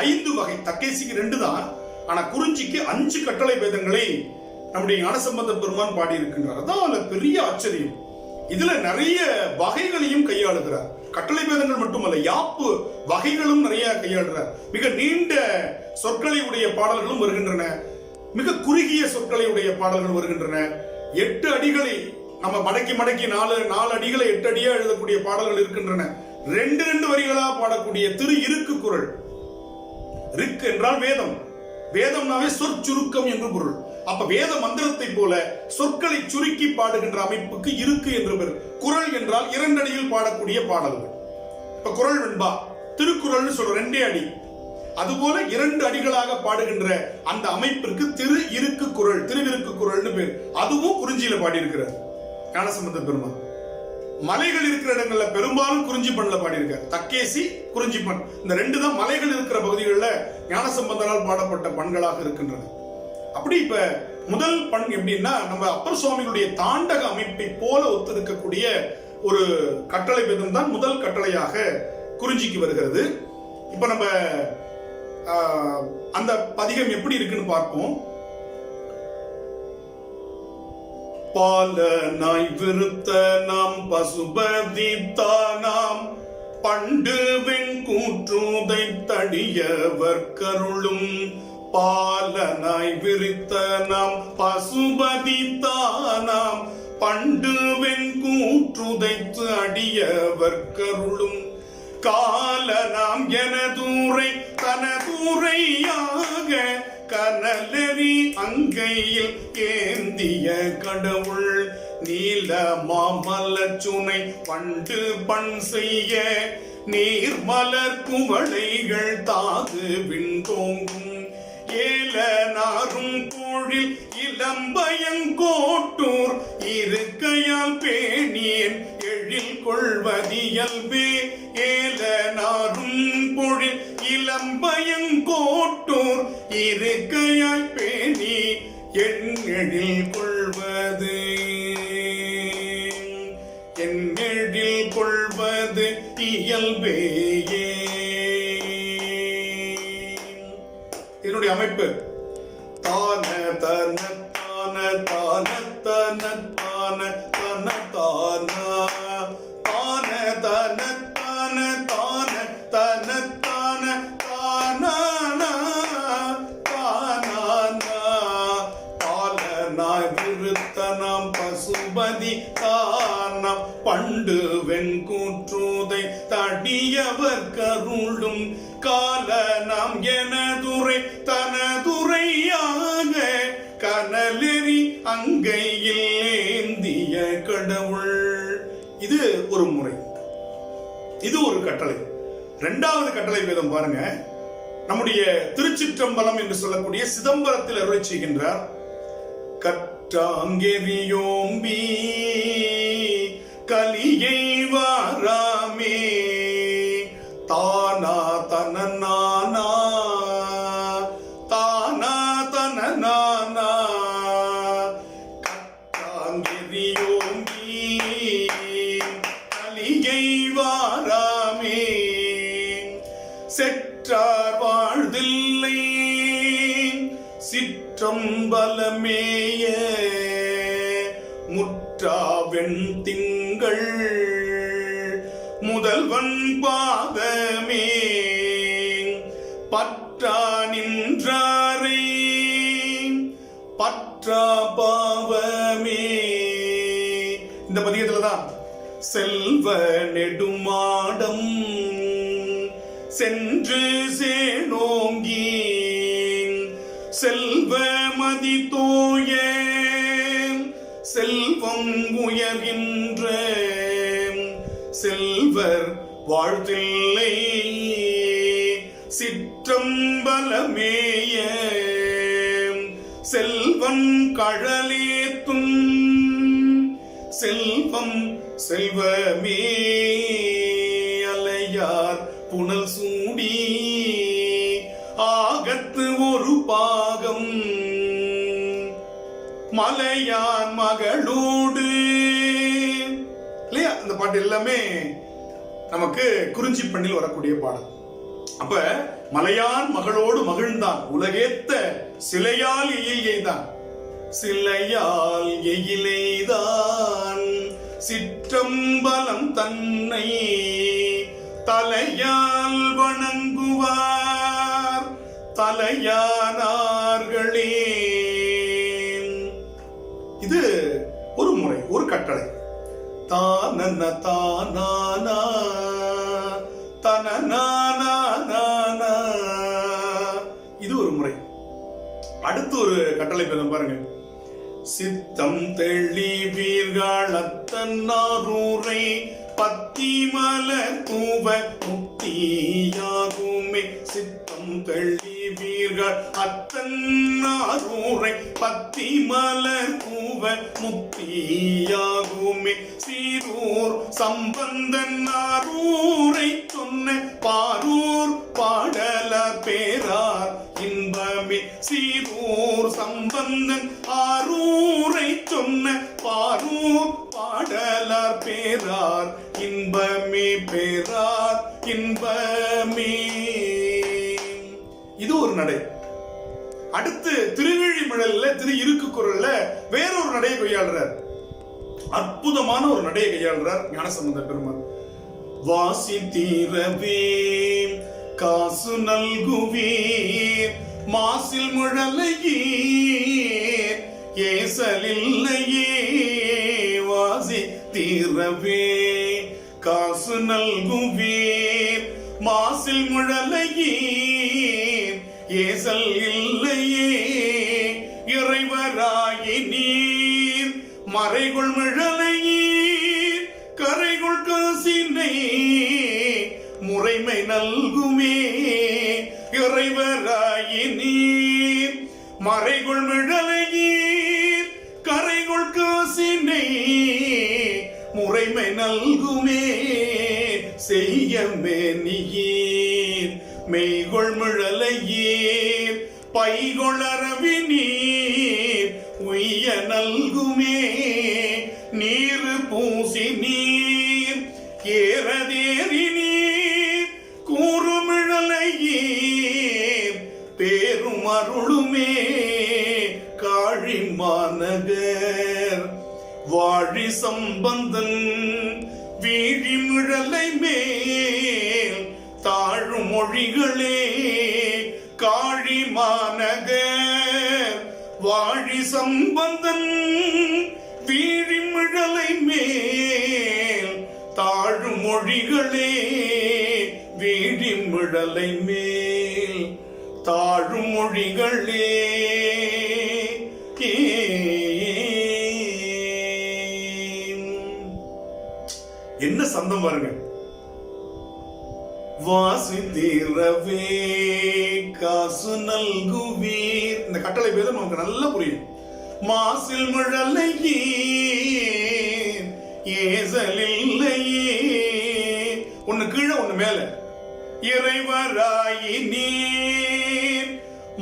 5 வகை. தக்கேசிக்கு 2 தான், ஆனா குறிஞ்சிக்கு 5 கட்டளை பேதங்களை நம்முடைய ஞானசம்பந்த பெருமான் பாடி இருக்கின்றார். அதான் அதுல பெரிய ஆச்சரியம். இதுல நிறைய வகைகளையும் கையாளுகிறார். கட்டளை பேதங்கள் மட்டுமல்ல, யாப்பு வகைகளும் நிறைய கையாளுகிறார். மிக நீண்ட சொற்களை உடைய பாடல்களும் வருகின்றன, மிக குறுகிய சொற்களை உடைய பாடல்கள் வருகின்றன. 8 அடிகளை நம்ம மடக்கி 4 அடிகளை 8 அடியா எழுதக்கூடிய பாடல்கள் இருக்கின்றன. 2 வரிகளா பாடக்கூடிய திரு இருக்கு குறள். ரிக் என்றால் வேதம், வேதம்னாவே சொற்சுருக்கம் என்று பொருள். அப்ப வேத மந்திரத்தை போல சொற்களை சுருக்கி பாடுகின்ற அமைப்புக்கு இருக்கு என்று பெயர். குறள் என்றால் 2 அடியில் பாடக்கூடிய பாடல்கள். இப்ப குறள் வெண்பா திருக்குறள் சொல்ற 2 அடி, அதுபோல 2 அடிகளாக பாடுகின்ற அந்த அமைப்பிற்கு திரு இருக்கு குறள், திருவிருக்கு குறள்னு பேர். அதுவும் குறிஞ்சியில பாடி இருக்கிறார் ஞானசம்பந்த பெருமான். மலைகள் இருக்கிற இடங்கள்ல பெரும்பாலும் குறிஞ்சி பண்ணல பாடியிருக்கார். தக்கேசி, குறிஞ்சி பண், இந்த 2 தான் மலைகள் இருக்கிற பகுதிகளில் ஞானசம்பந்தனால் பாடப்பட்ட பண்களாக இருக்கின்றன. அப்படி இப்ப முதல் பண் எப்படின்னா, நம்ம அப்பர் சுவாமிகளுடைய தாண்டக அமைப்பை போல ஒத்து இருக்கக்கூடிய ஒரு கட்டளை பேதம் தான் முதல் கட்டளையாக குறிஞ்சிக்கு வருகிறது. இப்ப நம்ம அந்த பதிகம் எப்படி இருக்குன்னு பார்ப்போம். பாலனாய் விருத்த நாம் பசுபதி தானாம் பண்டு வெண்கூற்றுதை தடியவர் கருளும். பாலனாய் விருத்த நாம் பசுபதி தானாம் பண்டு வெண்கூற்றுதைத்து அடியவர் கருளும். காலனாம் எனதூரை தனதூரையாக கனலெறி அங்கையில் ஏந்திய கடவுள். நீல மாமலர் சுனை பண்டு பண் செய்ய நீர்மலர் குவளைகள் தாது விண்தோங்கும். ஏல நாரும் பொழில் இளம்பயங்கோட்டூர் இருக்கையால் பேணியன் எழில் கொள்வதியல்பே. ஏல நாரும் பொழில் இளம்பயங்கோட்டூர் இருக்கையாய் பேணி என் எழில் கொள்வது, என் எழில் கொள்வது இயல்பேயே. இதனுடைய அமைப்பு தான தன தான தான தன தான தன தான தான தன தான தான தன தான தான தான பாலனாய் விருத்த நாம் பசுபதி தானம் பண்டு வெண்கூற்றுதை தடியவர் கருளும். கால நாம் எனதுரை தனதுரையாக கனலெறி அங்கையில் ஏந்திய கடவுள். இது ஒரு முறை, இது ஒரு கட்டளை. 2வது கட்டளை வேதம் பாருங்க. நம்முடைய திருச்சிற்றம்பலம் என்று சொல்லக்கூடிய சிதம்பரத்தில் அருளை செய்கின்றார். கற்றாங்கெரியோம்பி கலியை வாராமே தானா தனநானா தானா தனநானா. கற்றாங்கெரியோம்பி கலியை வாராமே செற்றார் வாழ்தில்லை சிற்றம்பலமேய முற்றாவெண் திங்கள் முதல்வன் பாதமே பற்றா நின்றாரை பற்றா பாவமே. இந்த பதிகத்துலதான் செல்வ நெடுமாடம் சென்று சேனோங்கி செல்வ மதி தோய செல்வம் உயர்கின்ற செல்வர் வாழ்த்தில்லை சிற்றம்பலமேய செல்வன் கழலேத்தும் செல்வம் செல்வமே அலையார் புனல் சூடி ஆகத் படத்து ஒரு பாகம் மலையான் மகளோடு இல்லையா? இந்த பாட்டு எல்லாமே நமக்கு குறிஞ்சி பண்ணில் வரக்கூடிய பாடல். அப்ப மலையான் மகளோடு மகிழ்ந்தான், உலகேத்த சிலையால் எயில்தான், சிலையால் எயிலைதான், சிற்றம்பலம் தன்னை தலையால் வணங்குவார் தலையானார்களே. இது ஒரு முறை, ஒரு கட்டளை. தானன தானானா தனநானா, இது ஒரு முறை. அடுத்து ஒரு கட்டளை பேதம் பாருங்க. சித்தம் தெளிவீர்கள் அத்தன்னாரூரை பத்தி மலர் தூவ முக்தியாகுமே. சித்தம் தெளிவீர்கள் அத்தன்னாரூரை பத்தி மலர் தூவ முக்தியாகுமே. சீரூர் சம்பந்தன் ஆரூரை சொன்ன பாரூர் பாடல பேரார் இன்பமே. சீரூர் சம்பந்தன் ஆரூரை சொன்ன பாரூர் பாடலார் பேரார் இன்பமே, பேரார் இன்பமே. இது ஒரு நடை. அடுத்து திருவிழிமிழல்ல திரு இருக்கு குரல்ல வேறொரு நடையை கையாளுறார். அற்புதமான ஒரு நடையை கையாளுறார் ஞானசம்பந்த பெருமாள். வாசி தீரவே காசு நல்குவீர் மாசில் முழலையீர் ஏசலில்லையே. வாசி தீரவே காசு நல்குவீர் மாசில் முழலையீர் ஏசல் இல்லையே. இறைவராயி நீர் மறைகுள் மிழலையீர் கரைகுள் காசினை முறைமை நல்குமே. இறைவராயி நீர் மறைகுள் மிழலையீர் கரைகுள் காசினை முறைமை நல்குமே. செய்யமே நீர் மெய்கொள் மிழலையீர் பைகொள் அரவி நீர் உய்ய நல்குமே. நீர் பூசி நீர் ஏறதேறி நீர் கூறுமிழலையீர் பேரும் அருளுமே. காழி மாநகர் வாழி சம்பந்தன் வீழி மிழலை மேல் தாழும் மொழிகளே. காழி மாநகர் வாழி சம்பந்தன் வீழி மிழலை மேல் தாழும் மொழிகளே. வீழி மிழலை மேல் தாழும் மொழிகளே. என்ன சந்தம் பாருங்க. வாசி தீரவே காசு நல்குவீர், இந்த கட்டளை பேதம் நமக்கு நல்லா புரியும். மாசில் முழலையீர் ஏசலில்லையே. ஒண்ணு கீழே ஒண்ணு மேல. இறைவராயி நீர்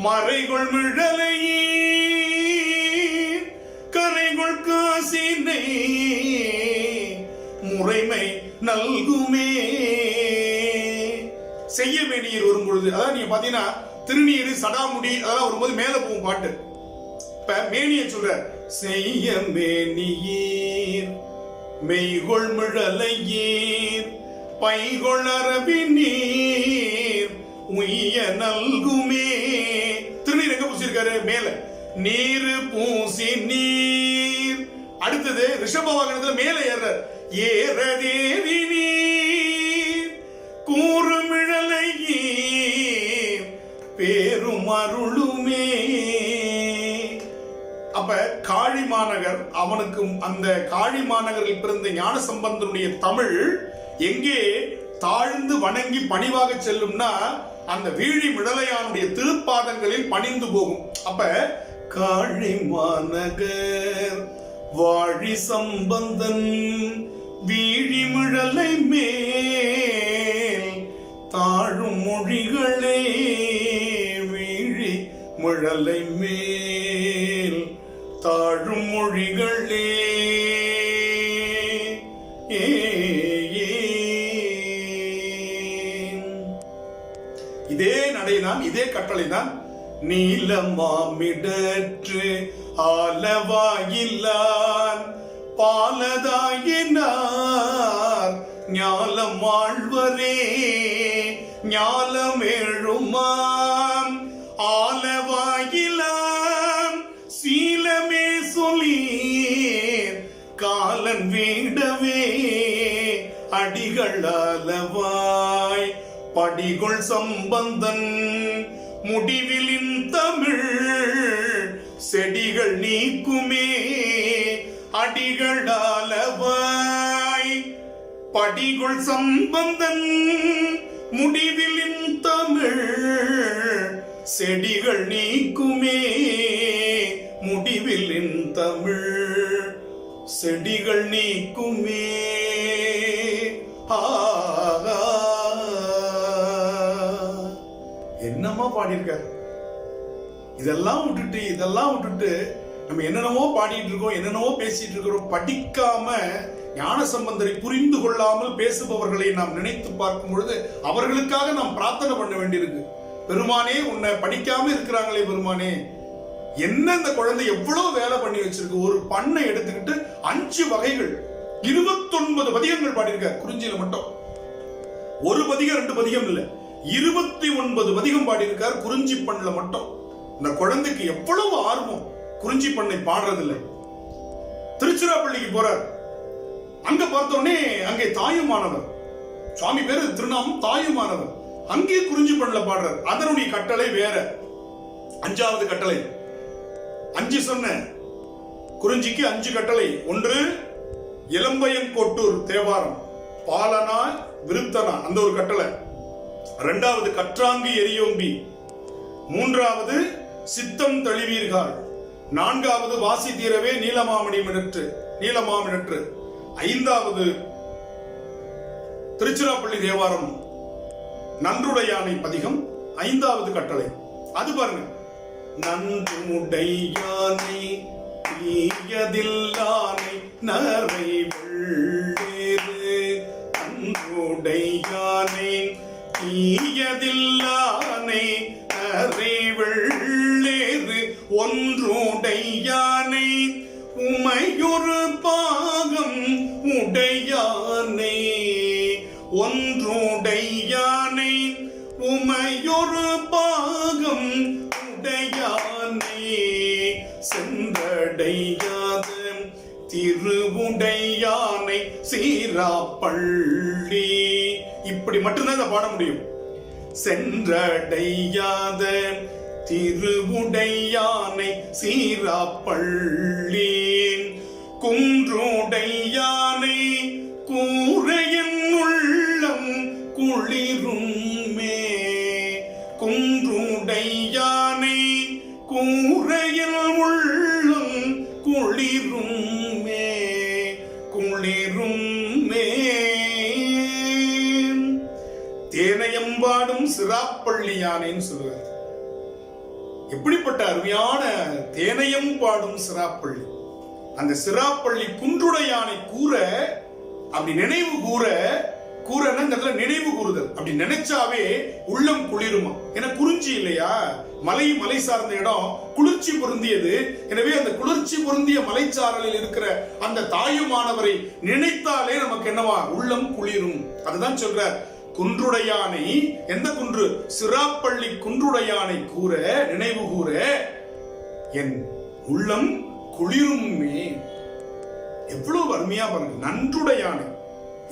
மறைகுள் மிழலையீர் கரைகுள் காசினை முறைமை நல்குமே. செய்ய வேண்டியர் வரும் பொழுது, அதாவது நீங்க பாத்தீங்கன்னா திருநீர் சடாமுடி அதெல்லாம் வரும்போது மேல போகும் பாட்டு. இப்ப மேனிய சொல்ற செய்ய மேனியீர் மெய்கொள் மிழலையீர் பைகொள் அரவி நீர் உய்ய நல்குமே. திருநீர் எங்க பூசிருக்காரு? மேல. நீர் பூசி நீர். அடுத்தது ரிஷப வாகனத்துல மேல ஏறார். ஏறதேவி நீர் கூறுமிழலையீர் பேரும் அருளுமே. அப்ப காழி மாநகர், அவனுக்கு அந்த காழி மாநகரில் பிறந்த ஞானசம்பந்தனுடைய தமிழ் எங்கே தாழ்ந்து வணங்கி பணிவாக செல்லும்னா அந்த வீழி மிழலையானுடைய திருப்பாதங்களில் பணிந்து போகும். அப்ப காழி மாநகர் வாழி சம்பந்தன் வீழி மிழலை மேல் தாழும் மொழிகளே. வீழி முழலை மேல் தாழும் மொழிகளே இதே நடைதான், இதே கட்டளை தான். நீலமாமிடற்று ஆலவாயில்லான் பாலதாயினார் ஞாலம் வாழ்வரே ஞாலமேழுமாம் ஆலவாயிலாம் சீலமே சொல்லீர் காலன் வீடவே அடிகள் அளவாய் படிகொள் சம்பந்தன் முடிவிலின் தமிழ் செடிகள் நீக்குமே அடிகள் அளவாய் படிகொள் சம்பந்தன் முடிவிலின் தமிழ் செடிகள் நீக்குமே முடிவிலின் தமிழ் செடிகள் நீக்குமே. என்னமா பாடியிருக்காரு. இதெல்லாம் விட்டுட்டு நம்ம என்னென்னவோ பாடிட்டு இருக்கோம், என்னென்னவோ பேசிட்டு இருக்கிறோம். படிக்காம ஞானசம்பந்தரை புரிந்து கொள்ளாமல் பேசுபவர்களை நாம் நினைத்து பார்க்கும் பொழுது அவர்களுக்காக நாம் பிரார்த்தனை பண்ண வேண்டியிருக்கு. பெருமானே, உன்னை படிக்காம இருக்கிறாங்களே பெருமானே, என்ன இந்த குழந்தை எவ்வளவு வேலை பண்ணி வச்சிருக்கு. ஒரு பண்ணை எடுத்துக்கிட்டு 5 வகைகள் 29 பதிகங்கள் பாடியிருக்கார் குறிஞ்சியில மட்டும். ஒரு பதிகம் 2 பதிகம் இல்ல, 29 பதிகம் பாடியிருக்கார் குறிஞ்சி பண்ணல மட்டும். இந்த குழந்தைக்கு எவ்வளவு ஆர்வம் குறிஞ்சி பண்ணை பாடுறதில்லை. திருச்சிராப்பள்ளிக்கு போறார். அங்க பார்த்தோன்னே அங்கே தாயுமானவர், சுவாமி பேரு திருநாமம் தாயுமானவர், அங்கே குறிஞ்சி பண்ணல பாடுறார். அதனுடைய கட்டளை வேற. 5வது கட்டளை 5 சொன்ன குறிஞ்சிக்கு 5 கட்டளை. 1 இளம்பையங்கோட்டூர் தேவாரம், பாலனா விருத்தனா அந்த ஒரு கட்டளை. 2வது கற்றாங்கு எரியோம்பி. 3வது சித்தம் தழிவீர்கள். 4வது வாசி தீரவே நீலமாமிடற்று. 5வது திருச்சிராப்பள்ளி தேவாரம் நன்றுடையானை பதிகம் 5வது கட்டளை. அது பாருங்க, நன்றுடையானை தீயதில்லானை நரை வெள்ளேறு. நன்றுடையானை தீயதில்லானை நரை வெள்ளேறு. ஒன்றுடையானை உமையொரு பாகம் உடையானை. ஒன்றுடையானை உமையொரு பாகம் உடையானை. சென்றடையாத திருவுடையானை சீராப்பள்ளி. இப்படி மட்டும்தான் இதை பாட முடியும். சென்றடையாத திருவுடையானை சீராப்பள்ளி. குன்றுடையானை கூரையின் உள்ளம் குளிருமே. குன்றுடையானை கூரையில் உள்ளம் குளிருமே குளிருமே. தேனையம்பாடும் சிராப்பள்ளி யானைன்னு சொல்லுவார். எப்படிப்பட்ட அருமையான தேனையம் பாடும் சிராப்பள்ளி. அந்த சிராப்பள்ளி குன்றுடையானை கூற, அப்படி நினைவு கூற, நினைவு கூறுதல், அப்படி நினைச்சாவே உள்ளம் குளிருமா. ஏன்னா குறிஞ்சி இல்லையா, மலை சார்ந்த இடம், குளிர்ச்சி பொருந்தியது. எனவே அந்த குளிர்ச்சி பொருந்திய மலைச்சாரலில் இருக்கிற அந்த தாயுமானவரை நினைத்தாலே நமக்கு என்னவா, உள்ளம் குளிரும். அதுதான் சொல்ற குன்றுடையானை. எந்த குன்று? சிராப்பள்ளி குன்றுடையானை கூற, நினைவு கூற என் உள்ளம் குளிருமே. எவ்வளவு அருமையா பாருங்க. நன்றுடையானை,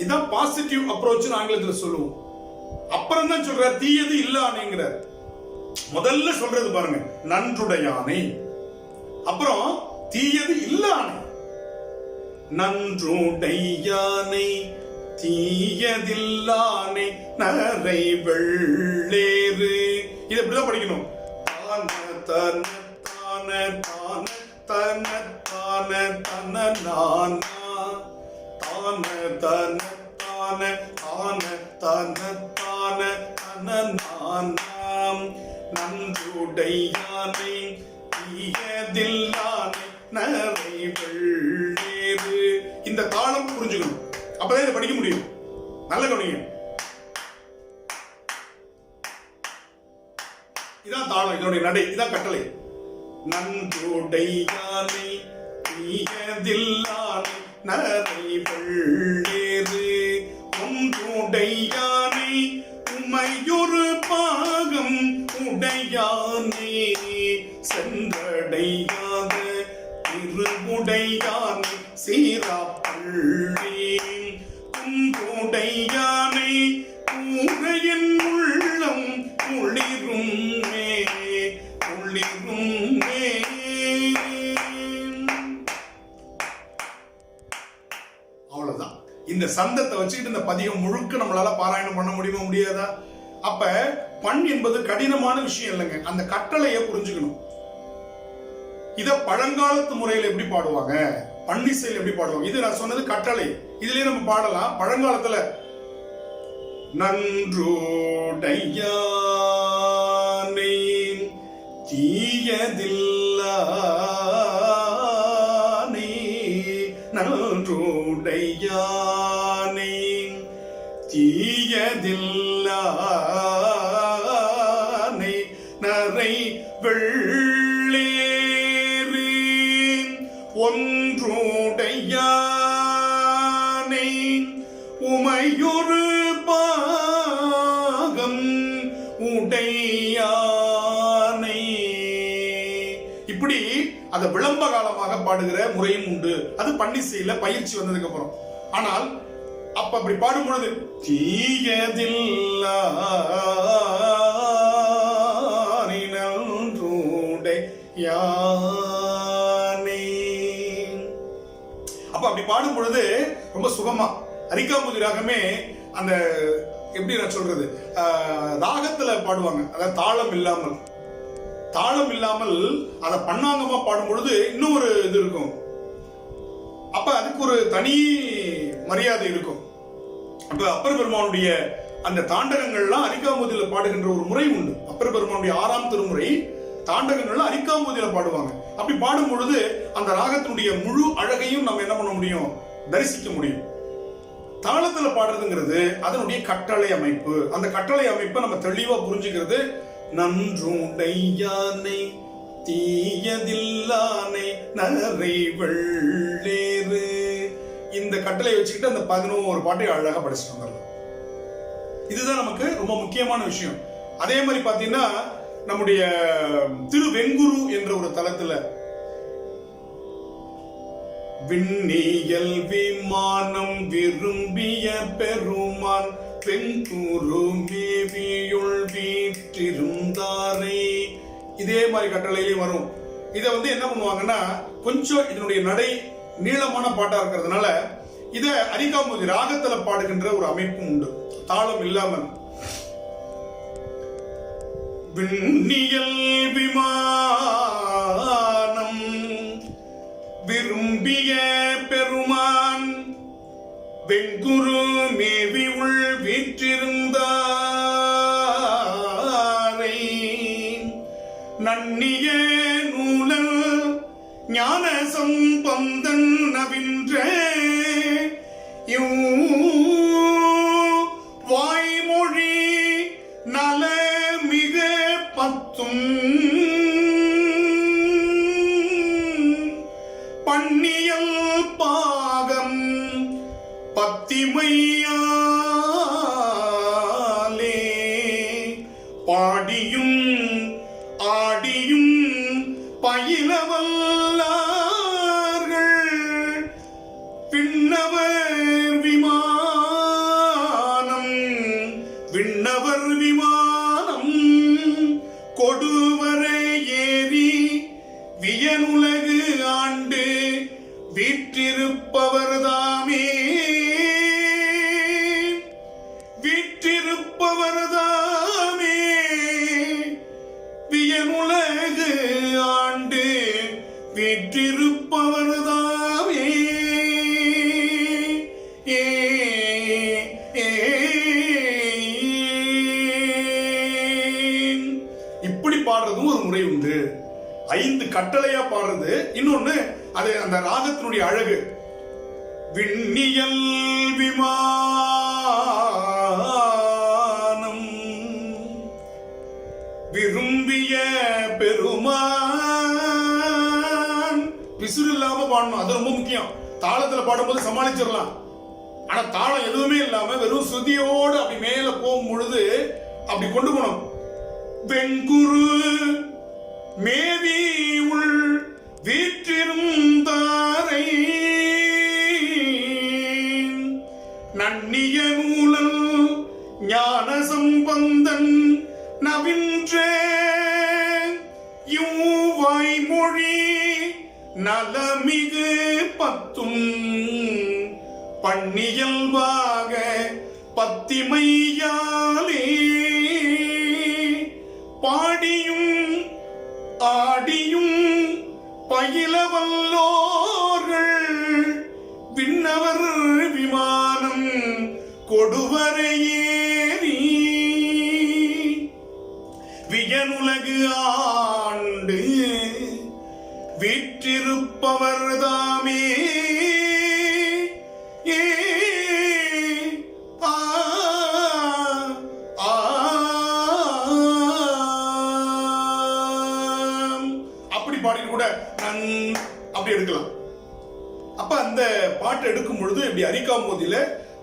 இதான் பாசிட்டிவ் அப்ரோச் ஆங்கிலத்தில் சொல்லுவோம். அப்புறம் தான் சொல்ற தீயது இல்லானைங்கிறார். முதல்ல சொல்றது பாருங்க, நன்றுடையானை, அப்புறம் தீயது இல்லானை. நன்றுடையானை தீயதில்லானை நரை வெள்ளேறு. இதை இப்படிதான் படிக்கணும். தான தன தான தான தன தான தன நானா. தான தன தான தான தன தான தன நானாம். நன்று நன்றுடையானை தீயதில்லானை நரை வெள்ளேறு. இந்த தாளம் புரிஞ்சுக்கணும், அப்பதான் இதை படிக்க முடியும். நல்ல கவனிங்க, இதான் தாளம், இதனுடைய நடை, இதான் கட்டளை. நன்றுடையானை தீயதில்லானை நரை வெள்ளேறு ஒன்றுடையானை உமையொரு பாகம் உடையானே சென்றடையாத திருவுடையானை சீராப்பள்ளி குன்றுடையானை கூரையின் உள்ளம் குளிரும் குளிரும். அவ்வளவுதான். இந்த சந்தத்தை வச்சுக்கிட்டு இந்த பதிகம் முழுக்க நம்மளால பாராயணம் பண்ண முடியுமா? முடியாதா? அப்ப பண் என்பது கடினமான விஷயம் இல்லைங்க, அந்த கட்டளையை புரிஞ்சுக்கணும். இத பழங்காலத்து முறையில் எப்படி பாடுவாங்க, பன்னிசையில் எப்படி பாடுவாங்க, இது நான் சொன்னது கட்டளை. இதுலயே நம்ம பாடலாம். பழங்காலத்துல நன்றுடையானை தீயதில்லானை நன்றுடையானை தீயதில்லானை நரை வெள்ளேறு ஒன்றுடையானை உமையொரு பாகம் உடையானை. இப்படி அதை விளம்ப காலமாக பாடுகிற முறையும் உண்டு. அது பன்னிசையில பயிற்சி வந்ததுக்கு அப்புறம். ஆனால் அப்ப அப்படி பாடும் பொழுது தீயதில்லானை நன்றுடையானை, அப்ப அப்படி பாடும் பொழுது ரொம்ப சுகமா அரிக்காம்பூதி ராகமே அந்த எப்படி நான் சொல்றது ராகத்துல பாடுவாங்க. அதாவது தாளம் இல்லாமல் அதை பண்ணாங்கமா பாடும் பொழுது இன்னும் ஒரு இது இருக்கும். அப்ப அதுக்கு ஒரு தனி மரியாதை இருக்கும். அப்ப அப்பர் பெருமானுடைய அந்த தாண்டகங்கள்லாம் அரிக்காம்பூதியில பாடுகின்ற ஒரு முறை உண்டு. அப்பர் பெருமானுடைய 6ஆம் திருமுறை தாண்டகங்கள்லாம் அரிக்காம்பூதியில பாடுவாங்க. அப்படி பாடும் பொழுது அந்த ராகத்தினுடைய முழு அழகையும் நம்ம என்ன பண்ண முடியும்? தரிசிக்க முடியும். தாளத்துல பாடுறதுங்கிறது அதனுடைய கட்டளை அமைப்பு. அந்த கட்டளை அமைப்பை நம்ம தெளிவா புரிஞ்சுக்கிறது. நன்றுடையானை தீயதில்லானை நரை வெள்ளேறு, இந்த கட்டளை வச்சுக்கிட்டு அந்த 11 பாட்டை அழகா படிச்சுட்டு வந்துடலாம். இதுதான் நமக்கு ரொம்ப முக்கியமான விஷயம். அதே மாதிரி பாத்தீங்கன்னா நம்முடைய திருவெங்குரு என்ற ஒரு தலத்துல விண்ணியல் விமானம் விரும்பிய பெருமான் வெங்குரு மேவியுள் வீற்றிருந்தாரே, இதே மாதிரி கட்டளையிலையும் வரும். இதை என்ன பண்ணுவாங்கன்னா கொஞ்சம் இதனுடைய நடை நீளமான பாட்டா இருக்கிறதுனால இத அரிக்காம்பூதி ராகத்துல பாடுகின்ற ஒரு அமைப்பும் உண்டு, தாளம் இல்லாமல். விண்ணியல் விமானம் விரும்பிய பெருமான் வெங்குரு மேவி உள் வீற்றிருந்தாரை நன்னிய நூலல் ஞான சம்பந்தன் நவின்ற வாய்மொழி நல மிக பத்தும் பன்னியல் பாகம் பத்திமையாலே பாடியும் ஆடியும் பயிலவல்லார்கள் விண்ணவர் விமானம் கொடுவரை ஏறி வியனுலகு ஆண்டு வீற்றிருப்பவர்தாமே வியனுலகு ஆண்டு வீற்றிருப்பவர்தாமே. இப்படி பாடுறதும் ஒரு உண்டு. 5 கட்டளையா பாடுறது. இன்னொன்னு அது அந்த ராகத்தினுடைய அழகு. விண்ணியல் விமானம் விரும்பிய பெருமான். பிசுறு இல்லாம பாடணும், அது ரொம்ப முக்கியம். தாளத்துல பாடும்போது சமாளிச்சிடலாம். ஆனா தாளம் எதுவுமே இல்லாம வெறும் சுதியோடு அப்படி மேல போகும் பொழுது அப்படி கொண்டு போனோம். வெங்குரு மேவி உள் வீற்றிருந்தாரை நன்னிய நூலல் ஞான சம்பந்தன் நவின்ற வாய்மொழி நலமிகு பத்தும் பண்ணியல்வாக பத்திமையாலே பாடியும் ஆடியும் பயிலவல்லோர்கள் விண்ணவர் விமானம் கொடுவரையேறி வியனுலகு ஆண்டு வீற்றிருப்பவர் தாமே. அப்படி பாடிட்டு கூட அப்படி எடுக்கலாம். அப்ப அந்த பாட்டு எடுக்கும் பொழுது இப்படி அரிக்காம்போதில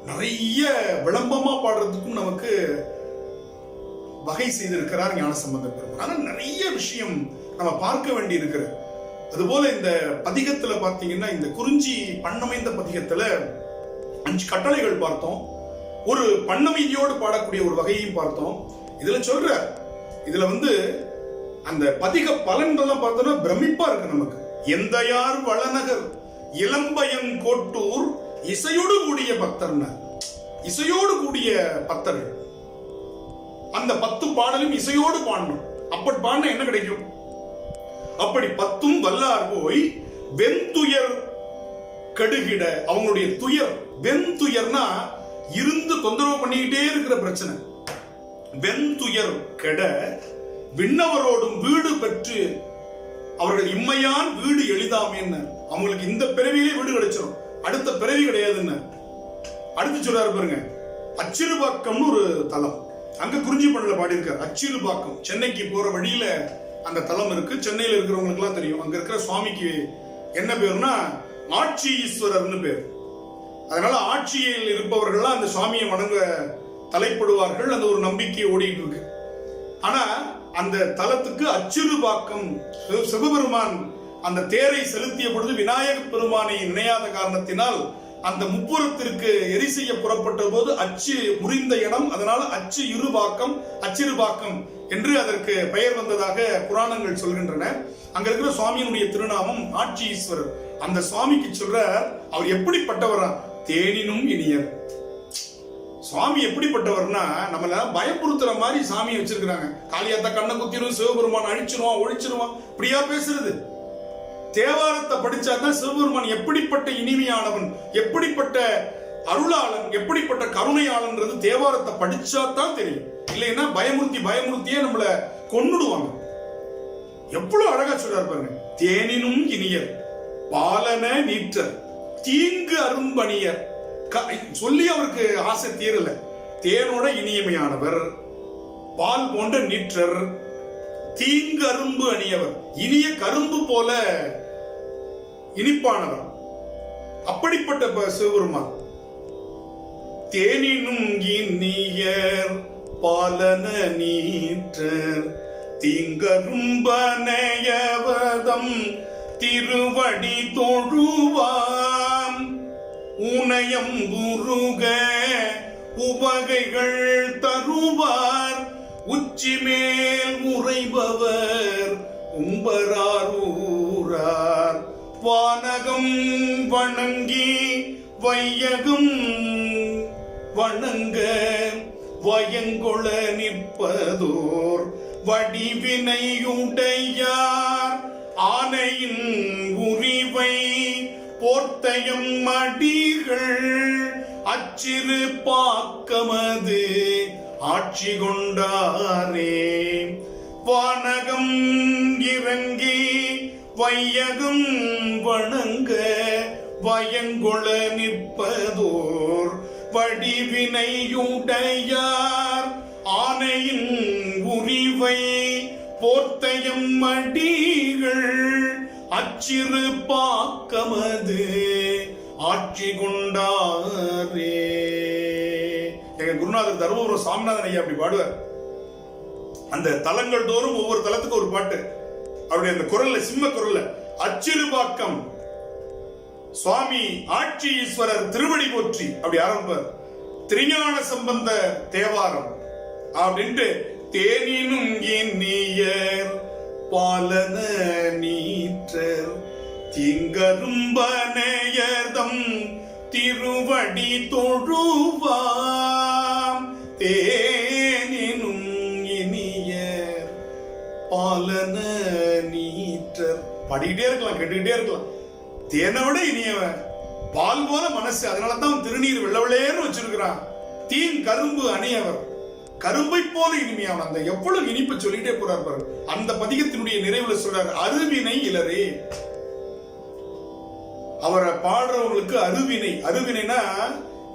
நிறைய விளம்பமா பாடுறதுக்கும் நமக்கு வகை செய்திருக்கிறார் ஞானசம்பந்தர் பெருமான். ஆனா நிறைய விஷயம் நம்ம பார்க்க வேண்டி இருக்கிறது. அதுபோல இந்த பதிகத்துல பாத்தீங்கன்னா, இந்த குறிஞ்சி பண்ணமைந்த பதிகத்துல 5 கட்டளைகள் பார்த்தோம். ஒரு பண்ணமைதியோடு பாடக்கூடிய ஒரு வகையையும் பார்த்தோம். இதுல சொல்ற இதுல அந்த பதிக பலன்கள்லாம் பார்த்தோம்னா பிரமிப்பா இருக்கு நமக்கு. எந்தையார் வளநகர் இளம்பயன் கோட்டூர் இசையோடு கூடிய பக்தர்னா, இசையோடு கூடிய பக்தர்கள். அந்த 10 பாடலும் இசையோடு பாடணும். அப்படி பாடினா என்ன கிடைக்கும்? அப்படி 10ம் வல்லார் போய் வெண்துயர் கடுகிட. அவங்களுடைய துயர், வெண்துயர்னா இருந்து தொந்தரவு பண்ணிக்கிட்டே இருக்கிற பிரச்சனை. வெண்துயர் கெட விண்ணவரோடும் வீடு பெற்று அவர்கள் இம்மையான் வீடு எளிதாமேன்னு. அவங்களுக்கு இந்த பிறவியிலே வீடு கிடைச்சிடும், அடுத்த பிறவி கிடையாதுன்னு. அடுத்து சொல்றாரு பாருங்க, அச்சிறுபாக்கம்னு ஒரு தலம். அங்க குறிஞ்சி பண்ணல பாடி இருக்காரு. அச்சிறுபாக்கம் சென்னைக்கு போற வழியில அந்த தலம் இருக்கு. சென்னையில இருக்கிறவங்களுக்கு எல்லாம் தெரியும். அங்க இருக்கிற சுவாமிக்கு என்ன பேருனா ஆட்சி ஈஸ்வரர்னு பேர். அதனால ஆட்சியில் இருப்பவர்கள் அந்த சுவாமியை வணங்க தலைப்படுவார்கள். அந்த ஒரு நம்பிக்கை ஓடிட்டு இருக்கு. ஆனா அந்த தலத்துக்கு அச்சிறுபாக்கம் சிவபெருமான் அந்த தேரை செலுத்திய பொழுது விநாயக பெருமானை நினையாத காரணத்தினால் அந்த முப்புறத்திற்கு எரி செய்ய புறப்பட்ட போது அச்சு முறிந்த இடம். அதனால அச்சு இருபாக்கம், அச்சிறுபாக்கம் என்று அதற்கு பெயர் வந்ததாக புராணங்கள் சொல்கின்றன. அங்க இருக்கிற சுவாமியினுடைய திருநாமம் ஆட்சி ஈஸ்வரர். அந்த சுவாமிக்கு சொல்ற அவர் எப்படிப்பட்டவரா? தேனினும் இனியர். சுவாமி எப்படிப்பட்டவர்னா நம்மள பயப்படுத்துற மாதிரி சாமியை வச்சிருக்கிறாங்க. காளியாத்த கண்ணை குத்திரும், சிவபெருமான் அழிச்சிருவான், ஒழிச்சிருவான், இப்படியா பேசுறது? தேவாரத்தை படிச்சாதான் சிவபெருமான் எப்படிப்பட்ட இனிமையானவன், எப்படிப்பட்ட அருளாளன், எப்படிப்பட்ட கருணையாளன்றது தேவாரத்தை படிச்சாதான் தெரியும். இல்லைன்னா பயமுறுத்தியே நம்மள கொன்னுடுவாங்க. எவ்வளவு அழகா சொல்றாரு பாருங்க. தேனினும் இனியர் பாலன நீற்றர் தீங்கு அரும்பணியர். சொல்லி அவருக்கு ஆசை தீரல. தேனோட இனியமையானவர், பால் போன்ற நீற்றர், தீங்கு அரும்பு அணியவர், இனிய கரும்பு போல இனிப்பானவர். அப்படிப்பட்ட சிவபெருமான். தேனினும் இனியர் பாலன நீற்றர் தீங்கரும்பனையவதம் திருவடி தொழுவாம் உனயம் உருக உவகைகள் தருவார் உச்சி மேல் உறைபவர் உம்பராரூரார் வானகம் வணங்கி வையகம் வணங்க வயங்கொள நிற்பதோர் வடிவினையுடையார் ஆனையின் உரிவை போர்த்தயம் மடிகள் அச்சிறு பாக்கமது ஆட்சி கொண்டாரே வானகம் இறங்கி வையகம் வணங்க வயங்கொள நிற்பதோர் வடிவினையுடையார் ஆனையின் உரிவை போர்த்தயம் மடிகள் அச்சிறு பாக்கமது ஆட்சி கொண்டாரே. எங்க குருநாதர் தர்மபுரம் சாமிநாதன் ஐயா அப்படி பாடுவார். அந்த தலங்கள் தோறும் ஒவ்வொரு தலத்துக்கு ஒரு பாட்டு. அவருடைய அந்த குரல்ல, சிம்ம குரல்ல, அச்சிறு பாக்கம் சுவாமி ஆட்சி ஈஸ்வரர் திருவடி போற்றி அப்படி ஆரம்பிப்பார். திருஞான சம்பந்த தேவாரம் அப்படின்ட்டு தேனினும் எண்ணியர் பாலன நீற்றர் திங்கரும்பனையதம் திருவடி தொழுவாம் தேனினும் இனியர் பாலன நீற்றர். பாடிக்கிட்டே இருக்கலாம், கேட்டுக்கிட்டே இருக்கலாம். தேனை விட இனியவன், பால் போல மனசு, அதனாலதான் திருநீர் வெள்ளவெளேன்னு வச்சிருக்கிறான். தீன் கரும்பு அணியவர், கரும்பை போல இனிமையான். அந்த எவ்வளவு இனிப்பு சொல்லிட்டே போறார் பாரு. அந்த பதிகத்தினுடைய நிறைவுல சொல்றார், அருவினை இலரே. அவரை பாடுறவங்களுக்கு அருவினை, அருவினைனா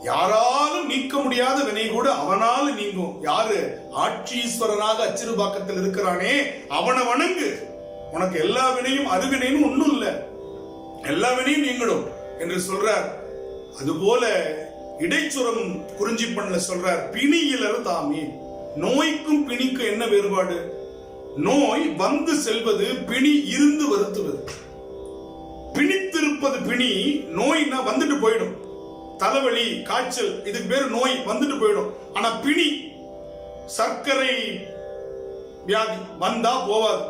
யாராலும் நீக்க முடியாத வினை கூட அவனால நீங்கும். யாரு? ஆட்சீஸ்வரனாக அச்சிறுபாக்கத்தில் இருக்கிறானே அவனை வணங்கு, உனக்கு எல்லா வினையும், அருவினைன்னு ஒண்ணும் இல்ல, எல்லா வினையும் நீங்களும் என்று சொல்றார். அதுபோல இடைச்சுரம் குறிஞ்சி பண்ணல சொல்றார், பிணியிலர் தாமே. நோய்க்கும் பிணிக்கும் என்ன வேறுபாடு? நோய் வந்து செல்வது, பிணி இருந்து வருத்துவது. பிணித்திருப்பது பிணி, நோய்னா வந்துட்டு போயிடும். தலைவலி, காய்ச்சல், இதுக்கு பேரு நோய், வந்துட்டு போயிடும். ஆனா பிணி, சர்க்கரை வியாதி வந்தா போவாது,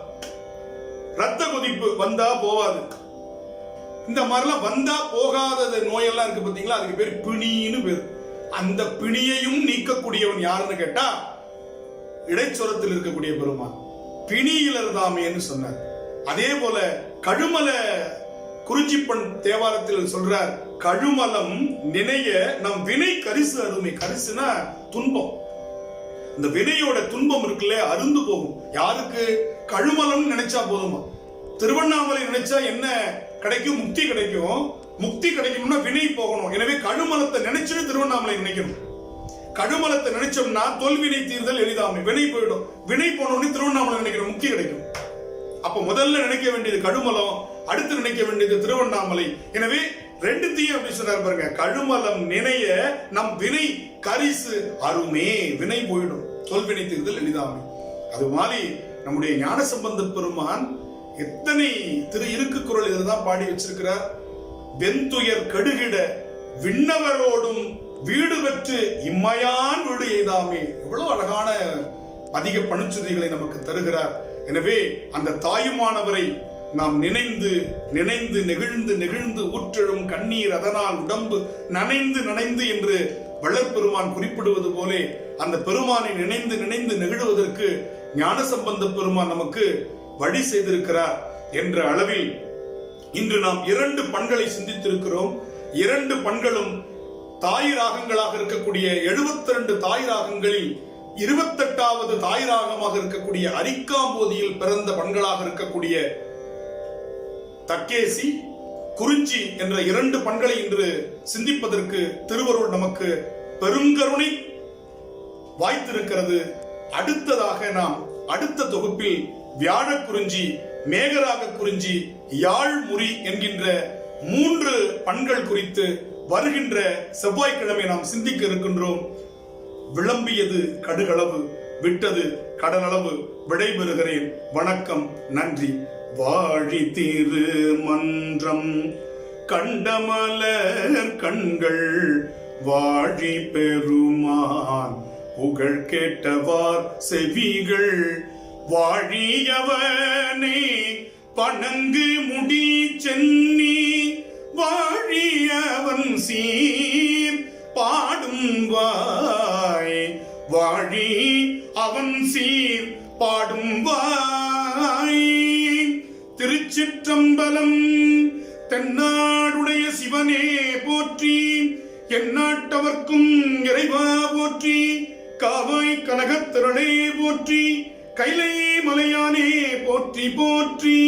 ரத்த கொதிப்பு வந்தா போவாது, இந்த மாதிரிலாம் வந்தா போகாத நோயெல்லாம் இருக்கு பாத்தீங்களா, அதுக்கு பேர் பிணின்னு பேரு. அந்த பிணியையும் நீக்கக்கூடியவன் யாருன்னு கேட்டா இடைச்சுரத்தில் இருக்கக்கூடிய பெருமான். பிணியிலர் தாமேன்னு சொன்னார். அதே போல கழுமல குறிஞ்சிப்பண் தேவாரத்தில் சொல்றார், கழுமலம் நினைய நம் வினை கரிசு அருமை. கரிசுனா துன்பம். இந்த வினையோட துன்பம் இருக்குல்ல, அருந்து போகும். யாருக்கு? கழுமலம் நினைச்சா போதுமா? திருவண்ணாமலை நினைச்சா என்ன கிடைக்கும்? முக்தி கிடைக்கும். முக்தி கிடைக்கும்னா வினை போகணும். எனவே கழுமலத்தை நினைச்சுட்டு திருவண்ணாமலை நினைக்கணும். கழுமலத்தை நினைச்சோம்னா தொல்வினை தீர்தல் எளிதாமை, வினை போயிடும். வினை போனோடனே திருவண்ணாமலை நினைக்கணும், முக்தி கிடைக்கும். அப்ப முதல்ல நினைக்க வேண்டியது கழுமலம், அடுத்து நினைக்க வேண்டியது திருவண்ணாமலை. எனவே ரெண்டுத்தையும் அப்படி சொன்னார் பாருங்க, கழுமலம் நினைய நம் வினை கரிசு அருமே. வினை போயிடும், தொல்வினை தீர்தல் எளிதாமை. அது மாதிரி நம்முடைய ஞானசம்பந்த பெருமான் எத்தனை இருக்கு குறள் இதுதான் பாடி வச்சிருக்கிறார். வெந்துயர் கடுகிட விண்ணவரோடும் வீடு பெற்று இம்மையான் வீடு எய்தாமே. எவ்வளவு அழகான அதிக பணிச்சுதிகளை நமக்கு தருகிறார். எனவே அந்த தாயுமானவரை நாம் நினைந்து நினைந்து நெகிழ்ந்து நெகிழ்ந்து ஊற்றெழும் கண்ணீர் அதனால் உடம்பு நனைந்து நனைந்து என்று வள்ளற்பெருமான் குறிப்பிடுவது போலே அந்த பெருமானை நினைந்து நினைந்து நெகிழுவதற்கு ஞானசம்பந்த பெருமான் நமக்கு வழி செய்திருக்கிறார் என்ற அளவில் இன்று நாம் 2 பண்களை சிந்தித்திருக்கிறோம். 2 பண்களும் தாய் ராகங்களாக இருக்கக்கூடிய 72 தாய் ராகங்களில் 28வது தாய் ராகமாக இருக்கக்கூடிய அரிக்காம்போதியில் பிறந்த பண்களாக இருக்கக்கூடிய தக்கேசி, குறிஞ்சி என்ற 2 பண்களை இன்று சிந்திப்பதற்கு திருவருள் நமக்கு பெருங்கருணை வாய்த்திருக்கிறது. அடுத்ததாக நாம் அடுத்த தொகுப்பில் வியாழ குறிஞ்சி, மேகராக குறிஞ்சி, யாழ்முறி என்கின்ற 3 பண்கள் குறித்து வருகின்ற செவ்வாய்க்கிழமை நாம் சிந்திக்க இருக்கின்றோம். விளம்பியது கடுகளவு, விட்டது கடலளவு. விடைபெறுகிறேன். வணக்கம், நன்றி. வாழி திருமன்றம் கண்டமலர் கண்கள் வாழி பெருமான் புகழ் கேட்டவார் செவிகள் வாழியவனே பணங்கு முடி சென்னி வாழியவன் சீர் பாடும் வாய் வாழி அவன் சீர் பாடும் வாய். திருச்சிற்றம்பலம். தென்னாடுடைய சிவனே போற்றி, எந்நாட்டவர்க்கும் இறைவா போற்றி, காவாய் கனகத்திரளே போற்றி, கைலை மலையானே போற்றி போற்றி.